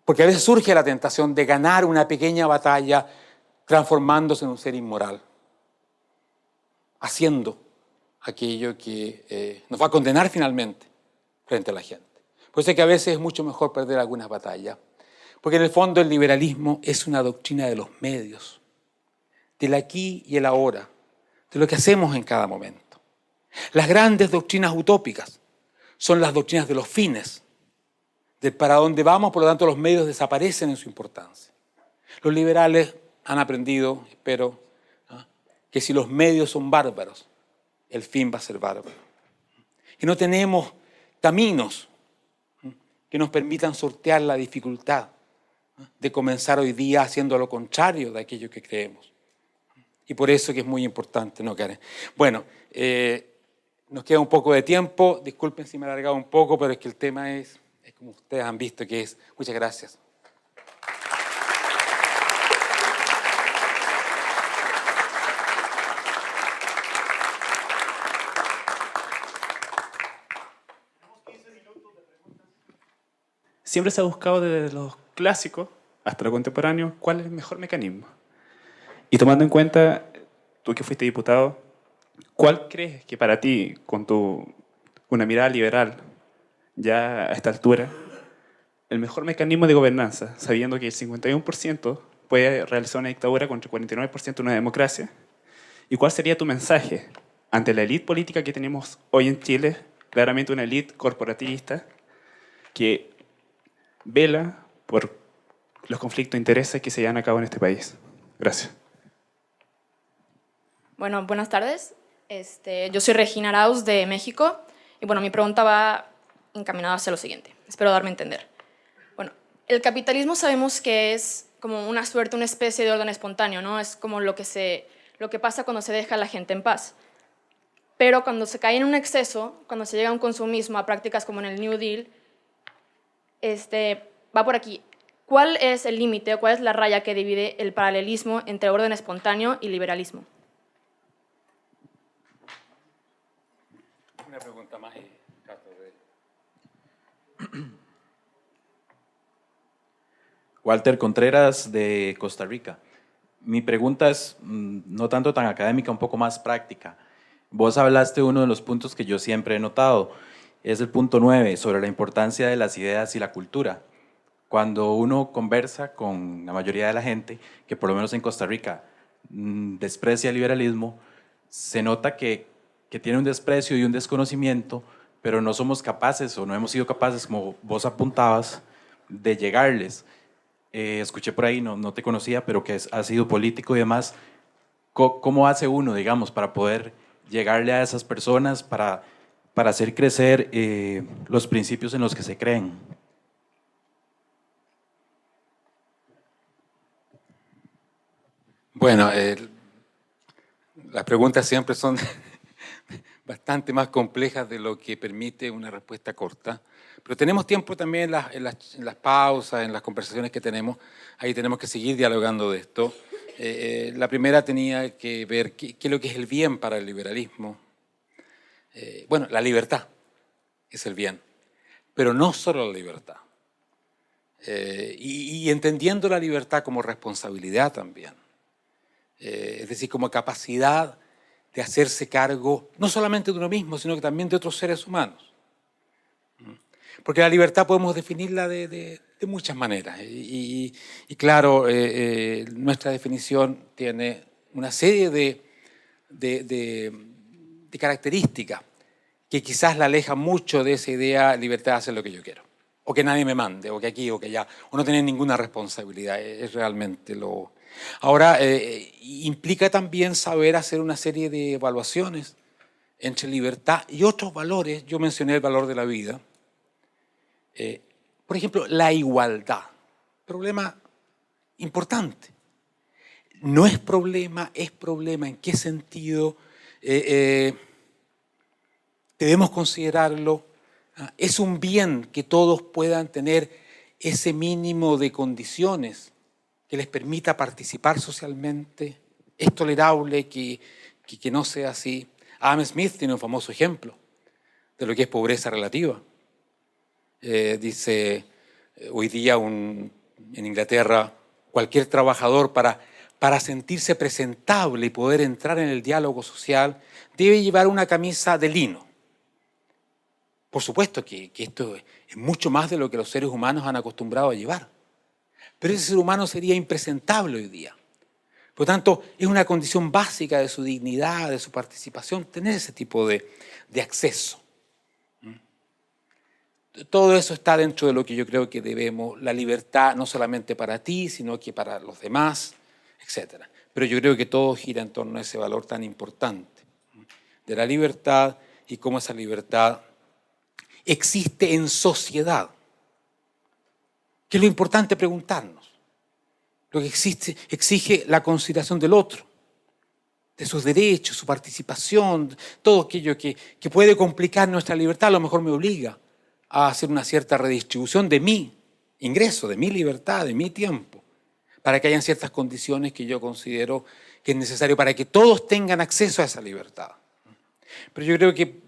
Porque a veces surge la tentación de ganar una pequeña batalla transformándose en un ser inmoral, haciendo aquello que nos va a condenar finalmente frente a la gente. Por eso es que a veces es mucho mejor perder algunas batallas, porque en el fondo el liberalismo es una doctrina de los medios, del aquí y el ahora, de lo que hacemos en cada momento. Las grandes doctrinas utópicas son las doctrinas de los fines, de para dónde vamos, por lo tanto los medios desaparecen en su importancia. Los liberales han aprendido, espero, que si los medios son bárbaros, el fin va a ser bárbaro. Que no tenemos caminos que nos permitan sortear la dificultad de comenzar hoy día haciendo lo contrario de aquello que creemos. Y por eso que es muy importante, ¿no, Karen? Bueno, nos queda un poco de tiempo, disculpen si me he alargado un poco, pero es que el tema es como ustedes han visto que es. Muchas gracias. Siempre se ha buscado desde los clásicos hasta lo contemporáneo cuál es el mejor mecanismo. Y tomando en cuenta, tú que fuiste diputado, ¿cuál crees que para ti, con una mirada liberal, ya a esta altura, el mejor mecanismo de gobernanza, sabiendo que el 51% puede realizar una dictadura contra el 49% una democracia? ¿Y cuál sería tu mensaje ante la élite política que tenemos hoy en Chile, claramente una élite corporativista, que vela por los conflictos de intereses que se llevan a cabo en este país? Gracias. Bueno, buenas tardes. Yo soy Regina Arauz de México y bueno, mi pregunta va encaminada hacia lo siguiente. Espero darme a entender. Bueno, el capitalismo sabemos que es como una suerte, una especie de orden espontáneo, ¿no? Es como lo que pasa cuando se deja a la gente en paz. Pero cuando se cae en un exceso, cuando se llega a un consumismo, a prácticas como en el New Deal, va por aquí. ¿Cuál es el límite o cuál es la raya que divide el paralelismo entre orden espontáneo y liberalismo? Una pregunta más y trato de... Walter Contreras, de Costa Rica. Mi pregunta es no tanto tan académica, un poco más práctica. Vos hablaste de uno de los puntos que yo siempre he notado, es el punto 9, sobre la importancia de las ideas y la cultura. Cuando uno conversa con la mayoría de la gente, que por lo menos en Costa Rica desprecia el liberalismo, se nota que tiene un desprecio y un desconocimiento, pero no somos capaces o no hemos sido capaces, como vos apuntabas, de llegarles. Escuché por ahí, no te conocía, pero que has sido político y demás. ¿Cómo hace uno, digamos, para poder llegarle a esas personas, para hacer crecer los principios en los que se creen? Bueno, las preguntas siempre son bastante más complejas de lo que permite una respuesta corta. Pero tenemos tiempo también en las pausas, en las conversaciones que tenemos. Ahí tenemos que seguir dialogando de esto. La primera tenía que ver qué es lo que es el bien para el liberalismo. Bueno, la libertad es el bien, pero no solo la libertad. Y entendiendo la libertad como responsabilidad también. Es decir, como capacidad de hacerse cargo no solamente de uno mismo, sino que también de otros seres humanos. Porque la libertad podemos definirla de muchas maneras. Y claro, nuestra definición tiene una serie de características que quizás la alejan mucho de esa idea libertad de hacer lo que yo quiero. O que nadie me mande, o que aquí, o que allá, o no tener ninguna responsabilidad. Es realmente lo... Ahora, implica también saber hacer una serie de evaluaciones entre libertad y otros valores. Yo mencioné el valor de la vida. Por ejemplo, la igualdad. Problema importante. No es problema, es problema. ¿En qué sentido debemos considerarlo? Es un bien que todos puedan tener ese mínimo de condiciones que les permita participar socialmente. Es tolerable que no sea así. Adam Smith tiene un famoso ejemplo de lo que es pobreza relativa. Dice, hoy día en Inglaterra, cualquier trabajador para sentirse presentable y poder entrar en el diálogo social debe llevar una camisa de lino. Por supuesto que esto es mucho más de lo que los seres humanos han acostumbrado a llevar. Pero ese ser humano sería impresentable hoy día. Por lo tanto, es una condición básica de su dignidad, de su participación, tener ese tipo de acceso. Todo eso está dentro de lo que yo creo que debemos, la libertad no solamente para ti, sino que para los demás, etc. Pero yo creo que todo gira en torno a ese valor tan importante de la libertad y cómo esa libertad existe en sociedad. Que es lo importante preguntarnos. Lo que exige la consideración del otro, de sus derechos, su participación, todo aquello que puede complicar nuestra libertad, a lo mejor me obliga a hacer una cierta redistribución de mi ingreso, de mi libertad, de mi tiempo, para que hayan ciertas condiciones que yo considero que es necesario para que todos tengan acceso a esa libertad. Pero yo creo que,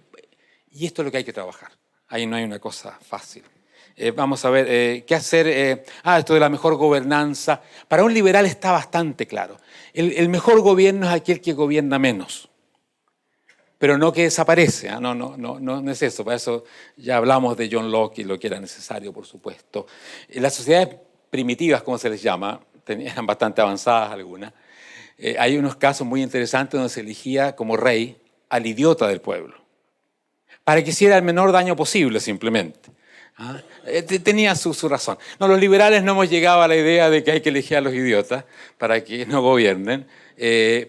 y esto es lo que hay que trabajar, ahí no hay una cosa fácil. Vamos a ver, ¿qué hacer? Esto de la mejor gobernanza. Para un liberal está bastante claro. El mejor gobierno es aquel que gobierna menos. Pero no que desaparece, no es eso. Para eso ya hablamos de John Locke y lo que era necesario, por supuesto. Las sociedades primitivas, como se les llama, eran bastante avanzadas algunas. Hay unos casos muy interesantes donde se elegía como rey al idiota del pueblo, para que hiciera el menor daño posible simplemente. Tenía su razón. No, los liberales no hemos llegado a la idea de que hay que elegir a los idiotas para que no gobiernen,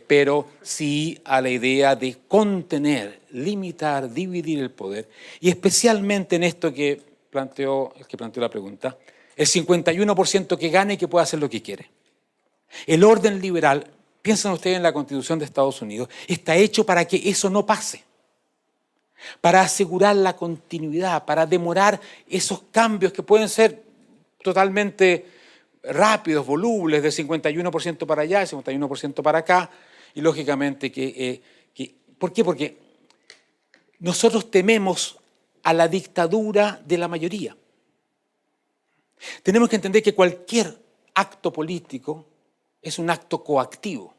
pero sí a la idea de contener, limitar, dividir el poder, y especialmente en esto que el que planteó la pregunta, el 51% que gane y que pueda hacer lo que quiere. El orden liberal, piensen ustedes en la Constitución de Estados Unidos, está hecho para que eso no pase, para asegurar la continuidad, para demorar esos cambios que pueden ser totalmente rápidos, volubles, del 51% para allá, del 51% para acá, y lógicamente ¿por qué? Porque nosotros tememos a la dictadura de la mayoría. Tenemos que entender que cualquier acto político es un acto coactivo.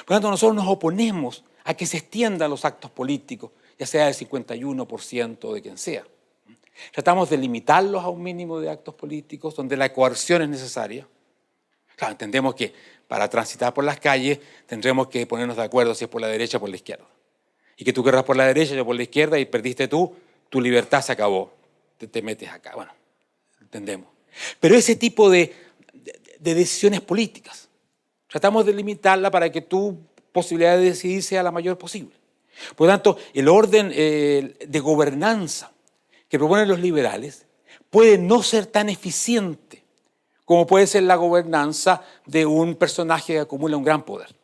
Por lo tanto, nosotros nos oponemos a que se extiendan los actos políticos, ya sea del 51% o de quien sea. Tratamos de limitarlos a un mínimo de actos políticos donde la coerción es necesaria. Claro, entendemos que para transitar por las calles tendremos que ponernos de acuerdo si es por la derecha o por la izquierda. Y que tú querrás por la derecha, yo por la izquierda, y perdiste tú, tu libertad se acabó. Te metes acá. Bueno, entendemos. Pero ese tipo de decisiones políticas, tratamos de limitarla para que tu posibilidad de decidir sea la mayor posible. Por lo tanto, el orden de gobernanza que proponen los liberales puede no ser tan eficiente como puede ser la gobernanza de un personaje que acumula un gran poder.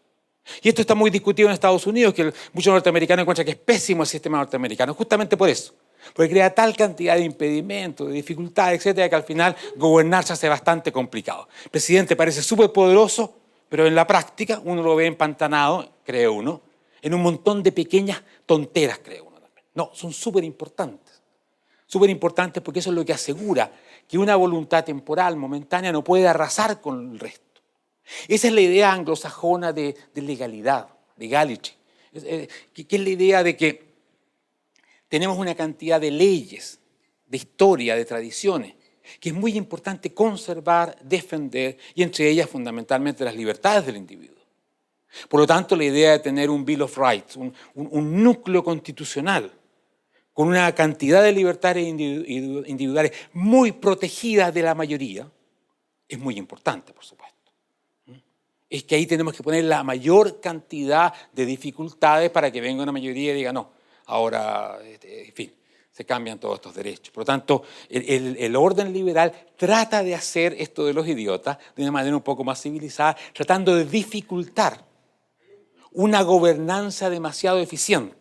Y esto está muy discutido en Estados Unidos, que muchos norteamericanos encuentran que es pésimo el sistema norteamericano, justamente por eso. Porque crea tal cantidad de impedimentos, de dificultades, etcétera, que al final gobernar se hace bastante complicado. El presidente parece súper poderoso, pero en la práctica uno lo ve empantanado, cree uno, en un montón de pequeñas tonteras, cree uno también. No, son súper importantes. Súper importantes porque eso es lo que asegura que una voluntad temporal, momentánea, no puede arrasar con el resto. Esa es la idea anglosajona de legalidad, legality, que es la idea de que tenemos una cantidad de leyes, de historia, de tradiciones, que es muy importante conservar, defender, y entre ellas fundamentalmente las libertades del individuo. Por lo tanto, la idea de tener un Bill of Rights, un núcleo constitucional, con una cantidad de libertades individuales muy protegidas de la mayoría, es muy importante, por supuesto. Es que ahí tenemos que poner la mayor cantidad de dificultades para que venga una mayoría y diga, no, ahora, en fin, se cambian todos estos derechos. Por lo tanto, el orden liberal trata de hacer esto de los idiotas de una manera un poco más civilizada, tratando de dificultar una gobernanza demasiado eficiente.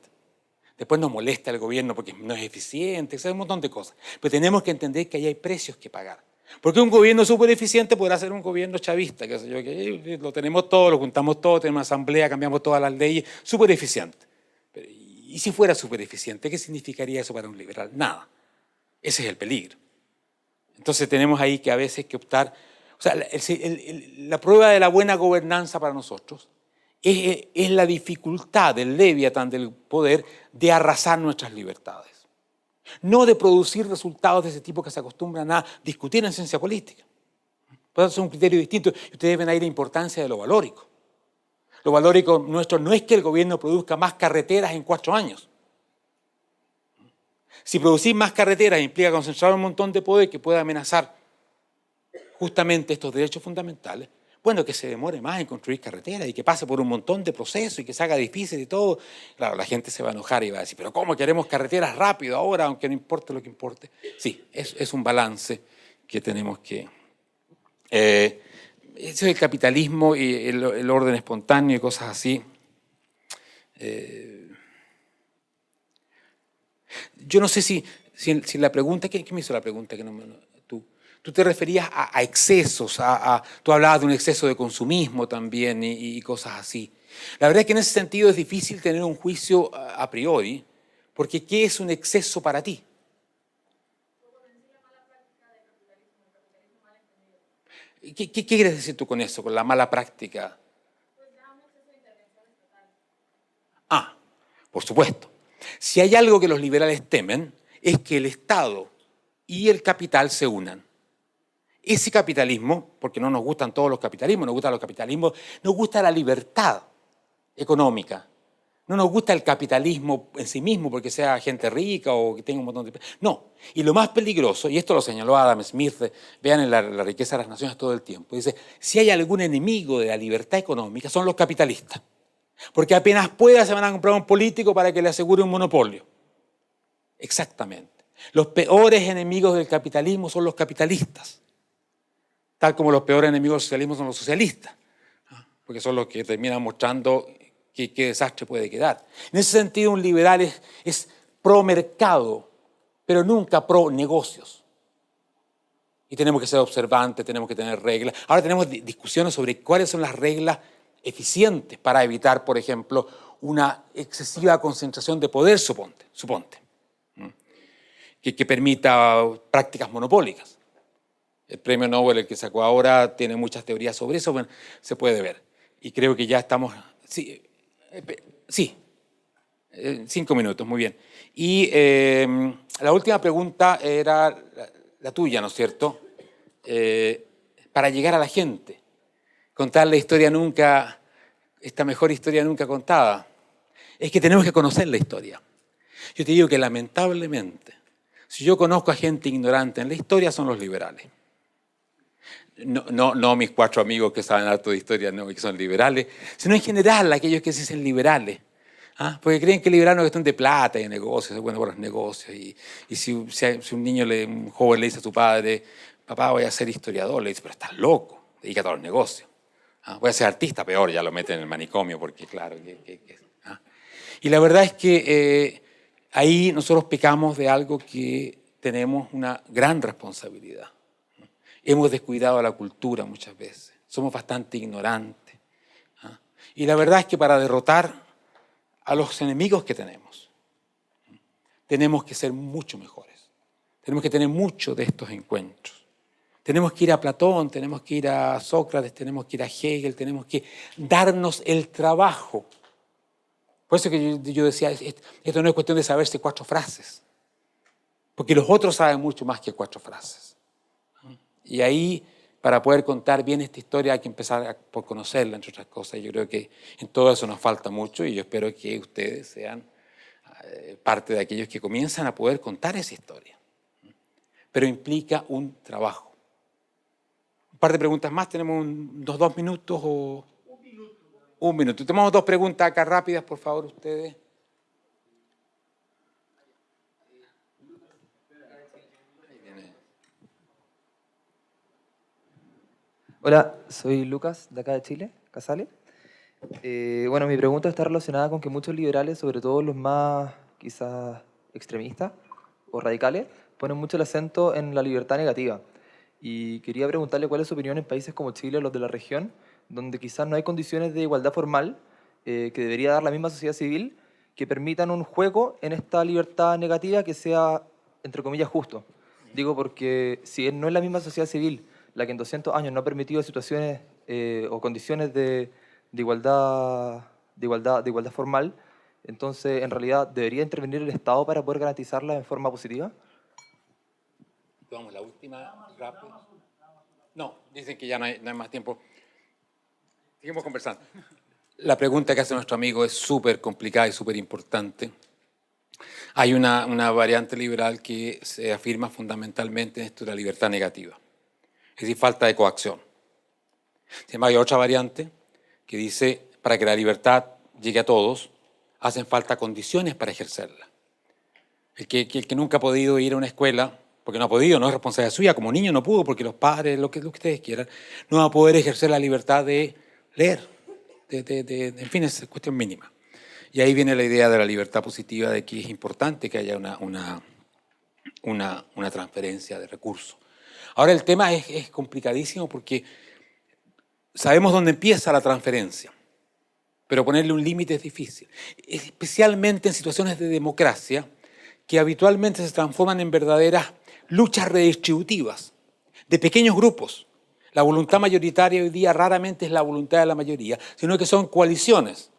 Después nos molesta el gobierno porque no es eficiente, un montón de cosas. Pero tenemos que entender que ahí hay precios que pagar. Porque un gobierno súper eficiente podrá ser un gobierno chavista, que lo tenemos todo, lo juntamos todo, tenemos una asamblea, cambiamos todas las leyes, súper eficiente. Pero, ¿y si fuera súper eficiente? ¿Qué significaría eso para un liberal? Nada. Ese es el peligro. Entonces tenemos ahí que a veces que optar. O sea, la prueba de la buena gobernanza para nosotros es la dificultad del Leviatán del poder de arrasar nuestras libertades. No de producir resultados de ese tipo que se acostumbran a discutir en ciencia política. Por eso es un criterio distinto y ustedes ven ahí la importancia de lo valórico. Lo valórico nuestro no es que el gobierno produzca más carreteras en 4 años. Si producir más carreteras implica concentrar un montón de poder que pueda amenazar justamente estos derechos fundamentales, bueno, que se demore más en construir carreteras y que pase por un montón de procesos y que se haga difícil y todo. Claro, la gente se va a enojar y va a decir, pero ¿cómo queremos carreteras rápido ahora, aunque no importe lo que importe? Sí, es un balance que tenemos que... Ese es el capitalismo y el orden espontáneo y cosas así. Yo no sé si la pregunta... ¿Quién me hizo la pregunta? Que Tú te referías a excesos, tú hablabas de un exceso de consumismo también y cosas así. La verdad es que en ese sentido es difícil tener un juicio a priori, porque ¿qué es un exceso para ti? ¿Qué quieres decir tú con eso, con la mala práctica? Ah, por supuesto. Si hay algo que los liberales temen, es que el Estado y el capital se unan. Ese capitalismo, porque no nos gustan todos los capitalismos, nos gustan los capitalismos, nos gusta la libertad económica. No nos gusta el capitalismo en sí mismo porque sea gente rica o que tenga un montón de... No. Y lo más peligroso, y esto lo señaló Adam Smith, vean en la riqueza de las naciones todo el tiempo, dice, si hay algún enemigo de la libertad económica son los capitalistas. Porque apenas pueda se van a comprar un político para que le asegure un monopolio. Exactamente. Los peores enemigos del capitalismo son los capitalistas. Tal como los peores enemigos del socialismo son los socialistas, porque son los que terminan mostrando qué desastre puede quedar. En ese sentido, un liberal es pro mercado, pero nunca pro negocios. Y tenemos que ser observantes, tenemos que tener reglas. Ahora tenemos discusiones sobre cuáles son las reglas eficientes para evitar, por ejemplo, una excesiva concentración de poder, suponte, que permita prácticas monopólicas. El premio Nobel, el que sacó ahora, tiene muchas teorías sobre eso, bueno, se puede ver. Y creo que ya estamos... Sí, 5 minutos, muy bien. Y la última pregunta era la tuya, ¿no es cierto? Para llegar a la gente, contar la historia nunca, esta mejor historia nunca contada. Es que tenemos que conocer la historia. Yo te digo que lamentablemente, si yo conozco a gente ignorante en la historia, son los liberales. No mis 4 amigos que saben harto de historia, no, que son liberales, sino en general aquellos que se dicen liberales. Porque creen que el liberal no es cuestión de plata y de negocios, es bueno por los negocios. Y si un joven le dice a su padre, papá, voy a ser historiador, le dice, pero estás loco, dedícate a los negocios. Voy a ser artista, peor, ya lo meten en el manicomio, porque claro. Y la verdad es que ahí nosotros pecamos de algo que tenemos una gran responsabilidad. Hemos descuidado la cultura muchas veces, somos bastante ignorantes. Y la verdad es que para derrotar a los enemigos que tenemos que ser mucho mejores. Tenemos que tener mucho de estos encuentros. Tenemos que ir a Platón, tenemos que ir a Sócrates, tenemos que ir a Hegel, tenemos que darnos el trabajo. Por eso que yo decía, esto no es cuestión de saberse 4 frases, porque los otros saben mucho más que 4 frases. Y ahí para poder contar bien esta historia hay que empezar por conocerla, entre otras cosas. Yo creo que en todo eso nos falta mucho y yo espero que ustedes sean parte de aquellos que comienzan a poder contar esa historia. Pero implica un trabajo. Un par de preguntas más, tenemos unos 2 minutos o... Un minuto. Tenemos 2 preguntas acá rápidas, por favor, ustedes. Hola, soy Lucas, de acá de Chile, Casale. Bueno, mi pregunta está relacionada con que muchos liberales, sobre todo los más quizás extremistas o radicales, ponen mucho el acento en la libertad negativa. Y quería preguntarle cuál es su opinión en países como Chile o los de la región, donde quizás no hay condiciones de igualdad formal que debería dar la misma sociedad civil, que permitan un juego en esta libertad negativa que sea, entre comillas, justo. Digo porque si no es la misma sociedad civil la que en 200 años no ha permitido situaciones o condiciones de igualdad formal, entonces en realidad debería intervenir el Estado para poder garantizarla en forma positiva. Vamos, la última, rápido. No, dicen que ya no hay más tiempo. Seguimos conversando. La pregunta que hace nuestro amigo es súper complicada y súper importante. Hay una variante liberal que se afirma fundamentalmente en esto de la libertad negativa, es decir, falta de coacción. Sin embargo, hay otra variante que dice, para que la libertad llegue a todos, hacen falta condiciones para ejercerla. El que nunca ha podido ir a una escuela, porque no ha podido, no es responsabilidad suya, como niño no pudo, porque los padres, lo que ustedes quieran, no va a poder ejercer la libertad de leer. En fin, es cuestión mínima. Y ahí viene la idea de la libertad positiva, de que es importante que haya una transferencia de recursos. Ahora el tema es complicadísimo porque sabemos dónde empieza la transferencia, pero ponerle un límite es difícil, especialmente en situaciones de democracia que habitualmente se transforman en verdaderas luchas redistributivas de pequeños grupos. La voluntad mayoritaria hoy día raramente es la voluntad de la mayoría, sino que son coaliciones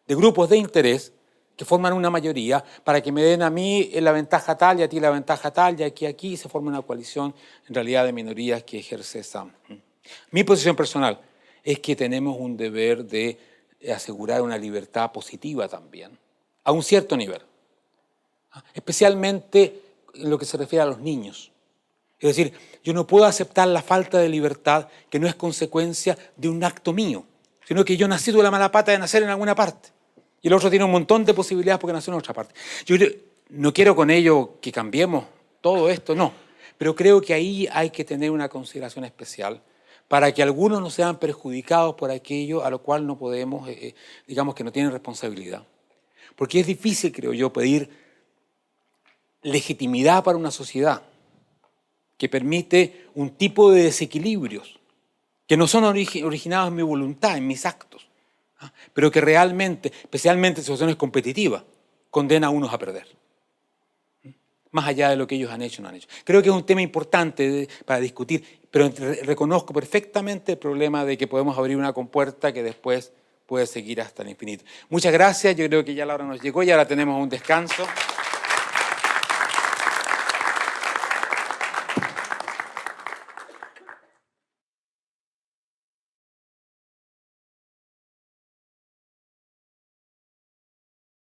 de grupos de interés que forman una mayoría para que me den a mí la ventaja tal y a ti la ventaja tal, y aquí se forma una coalición en realidad de minorías que ejerce esa. Mi posición personal es que tenemos un deber de asegurar una libertad positiva también, a un cierto nivel, especialmente en lo que se refiere a los niños. Es decir, yo no puedo aceptar la falta de libertad que no es consecuencia de un acto mío, sino que yo nací de la mala pata de nacer en alguna parte. Y el otro tiene un montón de posibilidades porque nació en otra parte. Yo no quiero con ello que cambiemos todo esto, no. Pero creo que ahí hay que tener una consideración especial para que algunos no sean perjudicados por aquello a lo cual no podemos, digamos que no tienen responsabilidad. Porque es difícil, creo yo, pedir legitimidad para una sociedad que permite un tipo de desequilibrios que no son originados en mi voluntad, en mis actos, pero que realmente, especialmente en situaciones competitivas, condena a unos a perder. Más allá de lo que ellos han hecho o no han hecho. Creo que es un tema importante para discutir, pero reconozco perfectamente el problema de que podemos abrir una compuerta que después puede seguir hasta el infinito. Muchas gracias, yo creo que ya la hora nos llegó y ahora tenemos un descanso.